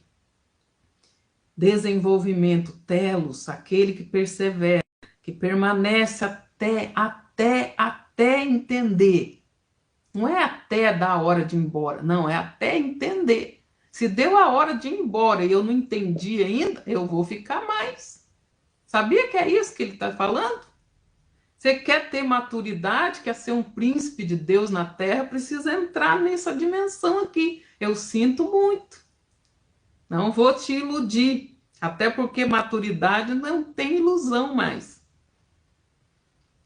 Desenvolvimento, telos, aquele que persevera, que permanece até entender. Não é até dar a hora de ir embora, não, é até entender. Se deu a hora de ir embora e eu não entendi ainda, eu vou ficar mais. Sabia que é isso que ele está falando? Você quer ter maturidade, quer ser um príncipe de Deus na terra, precisa entrar nessa dimensão aqui. Eu sinto muito. Não vou te iludir, até porque maturidade não tem ilusão mais.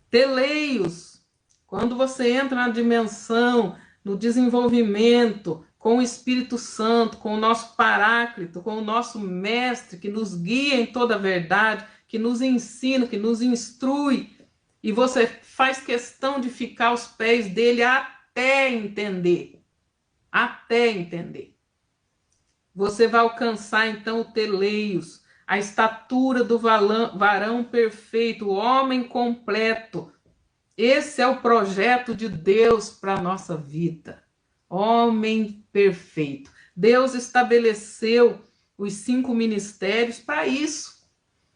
Teleios, quando você entra na dimensão, no desenvolvimento, com o Espírito Santo, com o nosso Paráclito, com o nosso Mestre, que nos guia em toda a verdade, que nos ensina, que nos instrui, e você faz questão de ficar aos pés dele até entender. Até entender. Você vai alcançar, então, o teleios, a estatura do varão perfeito, o homem completo. Esse é o projeto de Deus para a nossa vida. Homem perfeito. Deus estabeleceu os 5 ministérios para isso.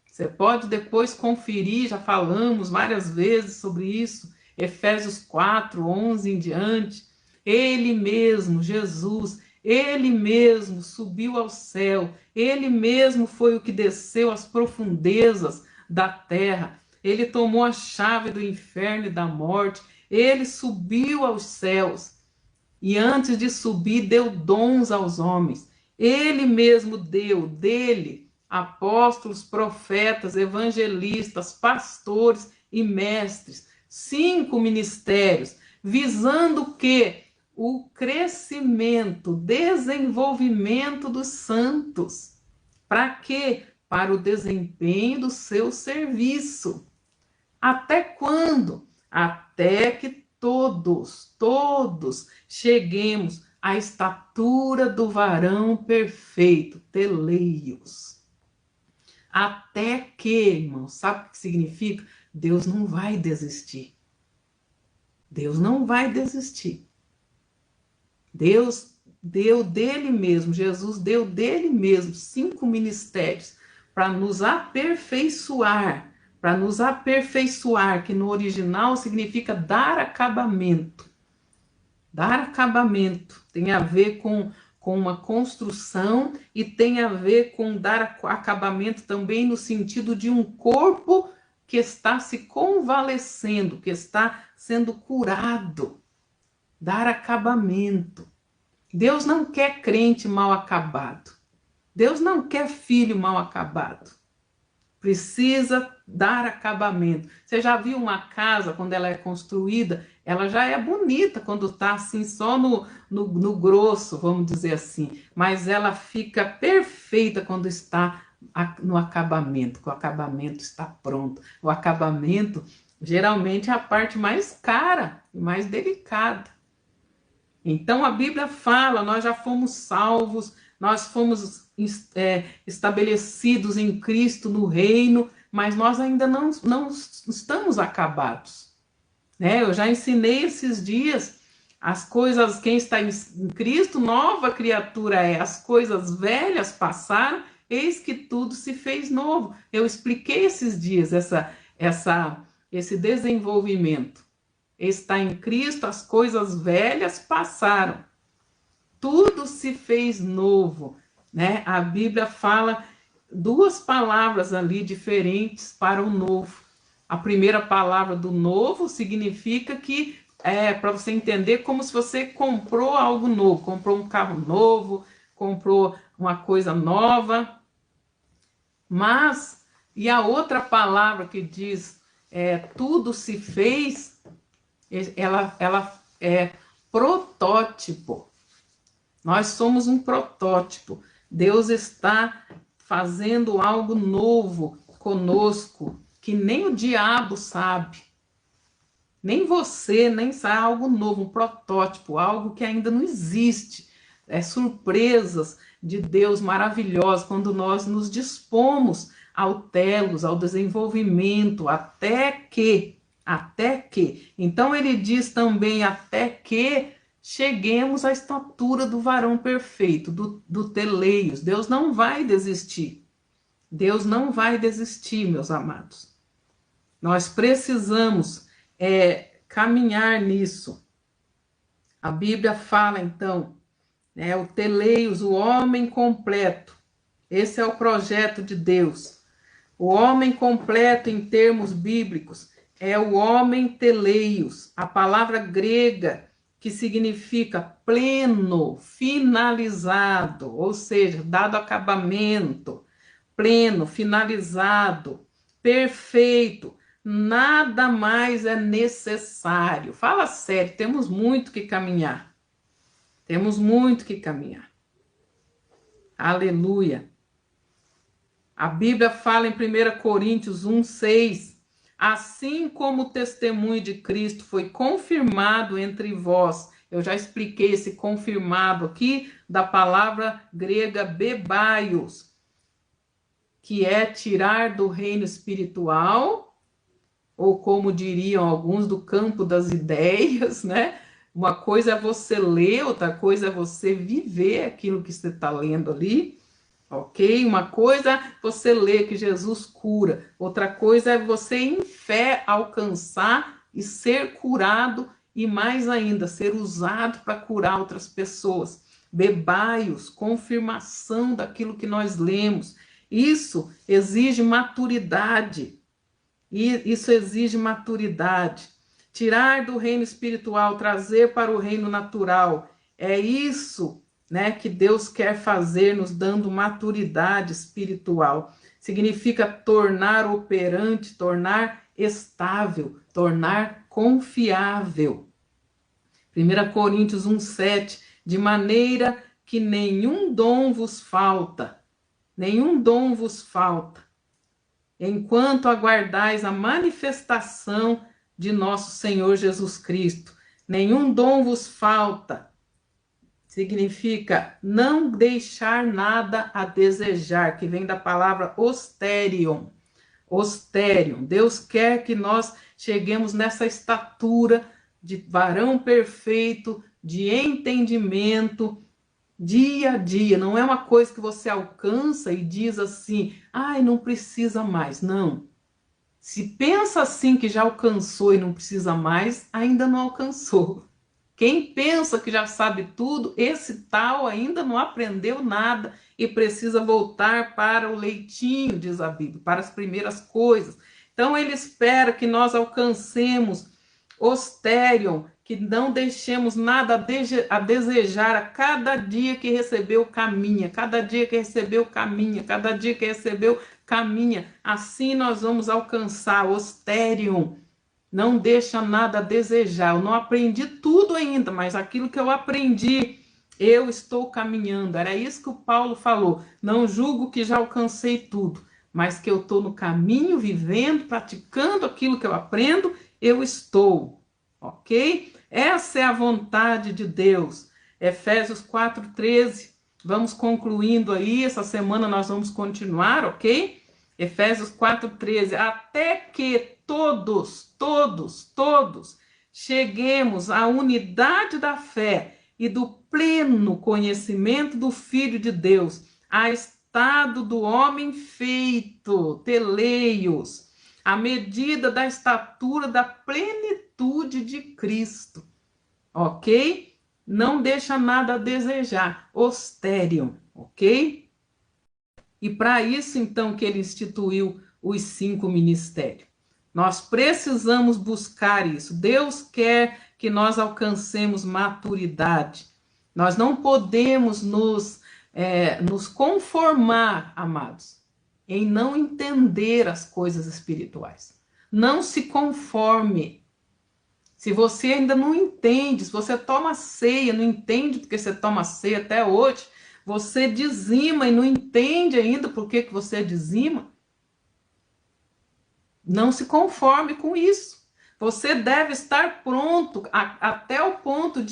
Você pode depois conferir, já falamos várias vezes sobre isso. Efésios 4, 11 em diante. Ele mesmo, Jesus, ele mesmo subiu ao céu, ele mesmo foi o que desceu às profundezas da terra, ele tomou a chave do inferno e da morte, ele subiu aos céus e antes de subir deu dons aos homens, ele mesmo deu dele apóstolos, profetas, evangelistas, pastores e mestres, 5 ministérios, visando o quê? O crescimento, desenvolvimento dos santos. Para quê? Para o desempenho do seu serviço. Até quando? Até que todos cheguemos à estatura do varão perfeito, teleios. Até que, irmão, sabe o que significa? Deus não vai desistir. Deus não vai desistir. Deus deu dele mesmo, Jesus deu dele mesmo 5 ministérios para nos aperfeiçoar, que no original significa dar acabamento. Dar acabamento tem a ver com uma construção e tem a ver com dar acabamento também no sentido de um corpo que está se convalescendo, que está sendo curado. Dar acabamento. Deus não quer crente mal acabado. Deus não quer filho mal acabado. precisa dar acabamento. Você já viu uma casa, quando ela é construída, ela já é bonita quando está assim, só no grosso, vamos dizer assim, mas ela fica perfeita quando está no acabamento, que o acabamento está pronto. O acabamento, geralmente, é a parte mais cara e mais delicada. Então a Bíblia fala, nós já fomos salvos, nós fomos estabelecidos em Cristo no reino, mas nós ainda não estamos acabados, né? Eu já ensinei esses dias as coisas, quem está em Cristo, nova criatura é, as coisas velhas passaram, eis que tudo se fez novo. Eu expliquei esses dias esse desenvolvimento. Está em Cristo, as coisas velhas passaram, tudo se fez novo, né? A Bíblia fala duas palavras ali diferentes para o novo. A primeira palavra do novo significa que para você entender, como se você comprou algo novo, comprou um carro novo, comprou uma coisa nova. Mas, e a outra palavra que diz tudo se fez, ela é protótipo. Nós somos um protótipo. Deus está fazendo algo novo conosco, que nem o diabo sabe. Nem você, nem sabe, algo novo, um protótipo, algo que ainda não existe. Surpresas de Deus maravilhosas, quando nós nos dispomos ao telos, ao desenvolvimento, até que. Então ele diz também, até que cheguemos à estatura do varão perfeito, do teleios. Deus não vai desistir. Deus não vai desistir, meus amados. Nós precisamos caminhar nisso. A Bíblia fala, então, o teleios, o homem completo. Esse é o projeto de Deus. O homem completo, em termos bíblicos, é o homem teleios, a palavra grega que significa pleno, finalizado, ou seja, dado acabamento, pleno, finalizado, perfeito, nada mais é necessário. Fala sério, temos muito que caminhar. Temos muito que caminhar. Aleluia. A Bíblia fala em 1 Coríntios 1:6, assim como o testemunho de Cristo foi confirmado entre vós. Eu já expliquei esse confirmado aqui da palavra grega bebaios, que é tirar do reino espiritual, ou como diriam alguns, do campo das ideias, né? Uma coisa é você ler, outra coisa é você viver aquilo que você está lendo ali. Ok? Uma coisa é você ler que Jesus cura, outra coisa é você, em fé, alcançar e ser curado, e mais ainda, ser usado para curar outras pessoas. Bebaios, confirmação daquilo que nós lemos. Isso exige maturidade. Isso exige maturidade. Tirar do reino espiritual, trazer para o reino natural. É isso, né, que Deus quer fazer, nos dando maturidade espiritual. Significa tornar operante, tornar estável, tornar confiável. 1 Coríntios 1:7, de maneira que nenhum dom vos falta, enquanto aguardais a manifestação de nosso Senhor Jesus Cristo. Nenhum dom vos falta. Significa não deixar nada a desejar, que vem da palavra osterion. Osterion. Deus quer que nós cheguemos nessa estatura de varão perfeito, de entendimento, dia a dia. Não é uma coisa que você alcança e diz assim, ai, não precisa mais. Não. Se pensa assim que já alcançou e não precisa mais, ainda não alcançou. Quem pensa que já sabe tudo, esse tal ainda não aprendeu nada e precisa voltar para o leitinho, diz a Bíblia, para as primeiras coisas. Então ele espera que nós alcancemos osterion, que não deixemos nada a desejar a cada dia que recebeu caminha, cada dia que recebeu caminha, cada dia que recebeu caminha, assim nós vamos alcançar o ostérium. Não deixa nada a desejar. Eu não aprendi tudo ainda, mas aquilo que eu aprendi, eu estou caminhando. Era isso que o Paulo falou. Não julgo que já alcancei tudo, mas que eu estou no caminho, vivendo, praticando aquilo que eu aprendo, eu estou. Ok? Essa é a vontade de Deus. Efésios 4:13. Vamos concluindo aí. Essa semana nós vamos continuar, ok? Efésios 4:13. Até que todos cheguemos à unidade da fé e do pleno conhecimento do Filho de Deus, a estado do homem feito, teleios, à medida da estatura da plenitude de Cristo. Ok? Não deixa nada a desejar. Ostérium, ok? E para isso, então, que ele instituiu os 5 ministérios. Nós precisamos buscar isso. Deus quer que nós alcancemos maturidade. Nós não podemos nos conformar, amados, em não entender as coisas espirituais. Não se conforme. Se você ainda não entende, se você toma ceia, não entende porque você toma ceia até hoje, você dizima e não entende ainda por que você dizima, não se conforme com isso. Você deve estar pronto até o ponto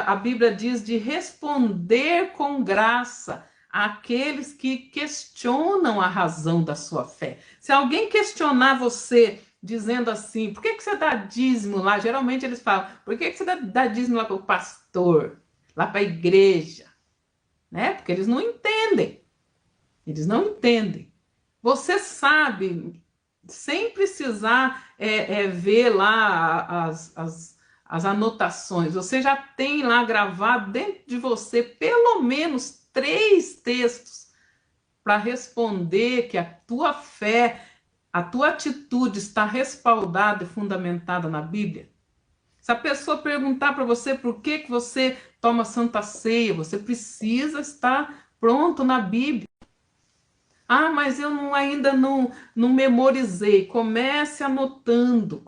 a Bíblia diz, de responder com graça àqueles que questionam a razão da sua fé. Se alguém questionar você dizendo assim, por que você dá dízimo lá? Geralmente eles falam, por que você dá dízimo lá para o pastor, lá para a igreja? Né? Porque eles não entendem. Eles não entendem. Você sabe, sem precisar ver lá as anotações, você já tem lá gravado dentro de você pelo menos 3 textos para responder que a tua fé, a tua atitude está respaldada e fundamentada na Bíblia. Se a pessoa perguntar para você por que você toma Santa Ceia, você precisa estar pronto na Bíblia. Ah, mas eu ainda não memorizei. Comece anotando,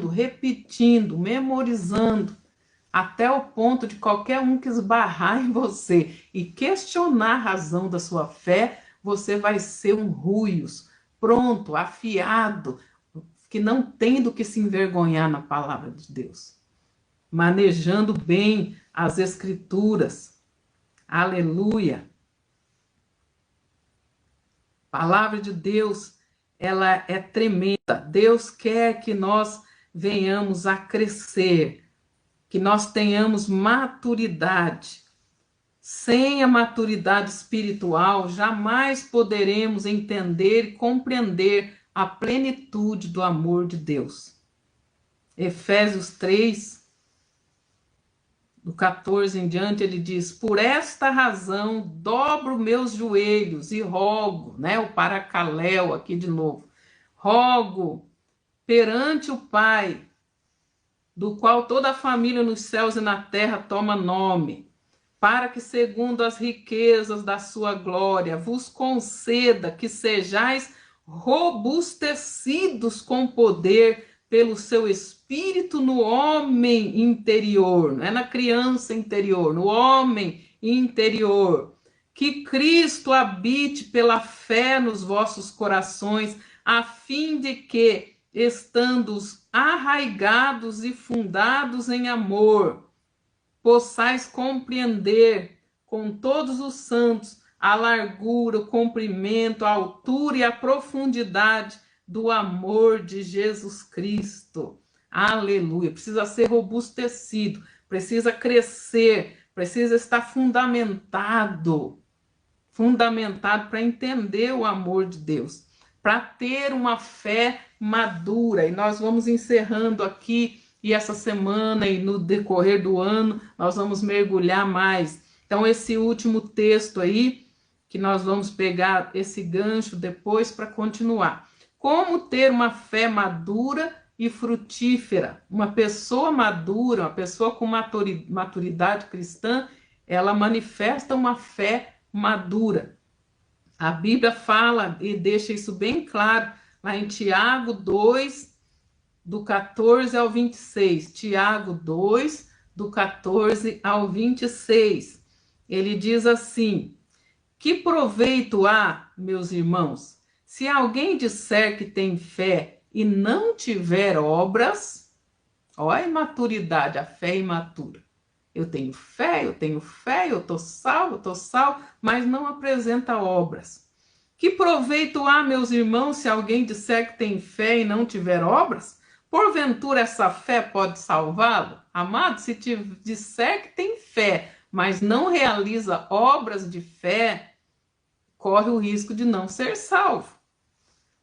repetindo, memorizando, até o ponto de qualquer um que esbarrar em você e questionar a razão da sua fé, você vai ser um ruios, pronto, afiado, que não tem do que se envergonhar na palavra de Deus. Manejando bem as escrituras. Aleluia! A palavra de Deus, ela é tremenda. Deus quer que nós venhamos a crescer, que nós tenhamos maturidade. Sem a maturidade espiritual, jamais poderemos entender e compreender a plenitude do amor de Deus. Efésios 3, do 14 em diante, ele diz: por esta razão dobro meus joelhos e rogo, né, o paracaléu aqui de novo, rogo perante o Pai, do qual toda a família nos céus e na terra toma nome, para que, segundo as riquezas da sua glória, vos conceda que sejais robustecidos com poder pelo seu Espírito no homem interior, não é na criança interior, no homem interior. Que Cristo habite pela fé nos vossos corações, a fim de que, estando arraigados e fundados em amor, possais compreender com todos os santos a largura, o comprimento, a altura e a profundidade do amor de Jesus Cristo. Aleluia! Precisa ser robustecido, precisa crescer, precisa estar fundamentado para entender o amor de Deus, para ter uma fé madura. E nós vamos encerrando aqui, e essa semana e no decorrer do ano, nós vamos mergulhar mais. Então, esse último texto aí, que nós vamos pegar esse gancho depois para continuar. Como ter uma fé madura e frutífera? Uma pessoa madura, uma pessoa com maturidade cristã, ela manifesta uma fé madura. A Bíblia fala e deixa isso bem claro lá em Tiago 2, do 14 ao 26. Tiago 2, do 14 ao 26. Ele diz assim: que proveito há, meus irmãos, se alguém disser que tem fé e não tiver obras? Olha a imaturidade, a fé imatura. Eu tenho fé, eu estou salvo, mas não apresenta obras. Que proveito há, meus irmãos, se alguém disser que tem fé e não tiver obras? Porventura essa fé pode salvá-lo? Amado, se te disser que tem fé, mas não realiza obras de fé, corre o risco de não ser salvo.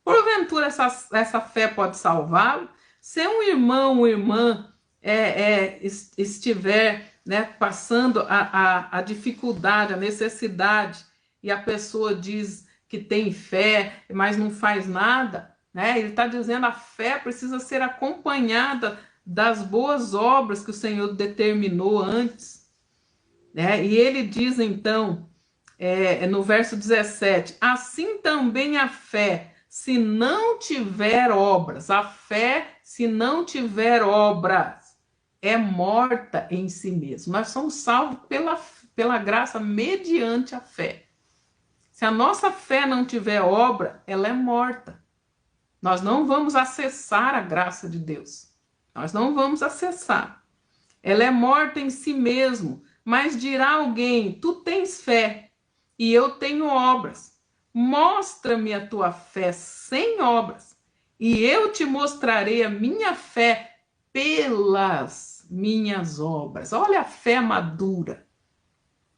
Porventura essa fé pode salvá-lo? Se um irmão ou irmã estiver, né, passando a dificuldade, a necessidade, e a pessoa diz que tem fé, mas não faz nada, né? Ele está dizendo que a fé precisa ser acompanhada das boas obras que o Senhor determinou antes, né? E ele diz então, no verso 17, assim também a fé, se não tiver obras, a fé, se não tiver obras, é morta em si mesma. Nós somos salvos pela graça mediante a fé. Se a nossa fé não tiver obra, ela é morta. Nós não vamos acessar a graça de Deus. Nós não vamos acessar. Ela é morta em si mesmo. Mas dirá alguém: tu tens fé e eu tenho obras. Mostra-me a tua fé sem obras, e eu te mostrarei a minha fé pelas minhas obras. Olha a fé madura.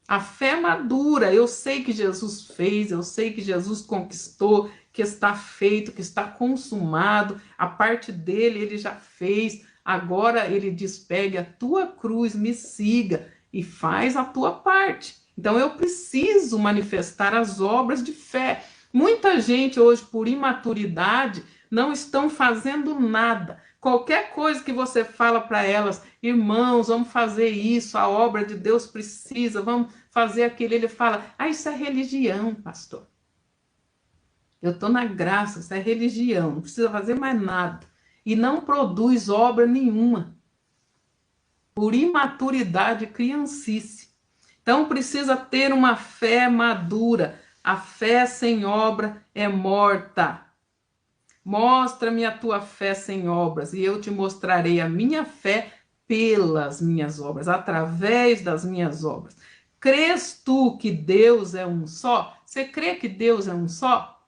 A fé madura. Eu sei que Jesus fez, eu sei que Jesus conquistou, que está feito, que está consumado. A parte dele ele já fez. Agora ele diz: pegue a tua cruz, me siga e faz a tua parte. Então eu preciso manifestar as obras de fé. Muita gente hoje, por imaturidade, não estão fazendo nada. Qualquer coisa que você fala para elas: irmãos, vamos fazer isso, a obra de Deus precisa, vamos fazer aquilo. Ele fala: ah, isso é religião, pastor. Eu estou na graça, isso é religião, não precisa fazer mais nada. E não produz obra nenhuma. Por imaturidade, criancice. Então precisa ter uma fé madura. A fé sem obra é morta. Mostra-me a tua fé sem obras, e eu te mostrarei a minha fé pelas minhas obras, através das minhas obras. Crês tu que Deus é um só? Você crê que Deus é um só?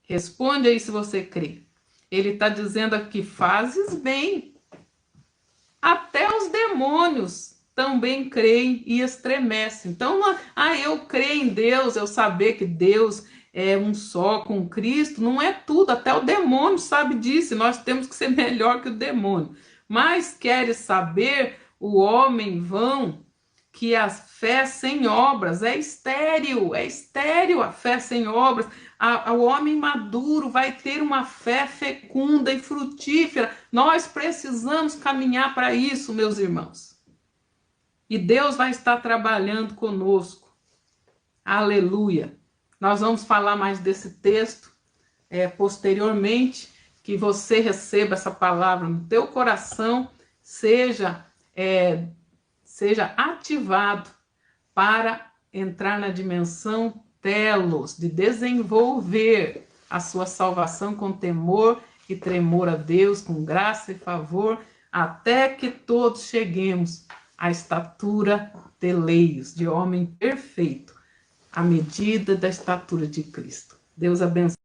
Responde aí se você crê. Ele está dizendo aqui: fazes bem. Até os demônios também creem e estremecem. Então, eu creio em Deus, eu saber que Deus é um só com Cristo, não é tudo. Até o demônio sabe disso. Nós temos que ser melhor que o demônio. Mas queres saber, o homem vão, que a fé sem obras é estéril a fé sem obras. O homem maduro vai ter uma fé fecunda e frutífera. Nós precisamos caminhar para isso, meus irmãos. E Deus vai estar trabalhando conosco. Aleluia. Nós vamos falar mais desse texto posteriormente. Que você receba essa palavra no teu coração, seja ativado para entrar na dimensão telos, de desenvolver a sua salvação com temor e tremor a Deus, com graça e favor, até que todos cheguemos à estatura teleios, de homem perfeito, à medida da estatura de Cristo. Deus abençoe.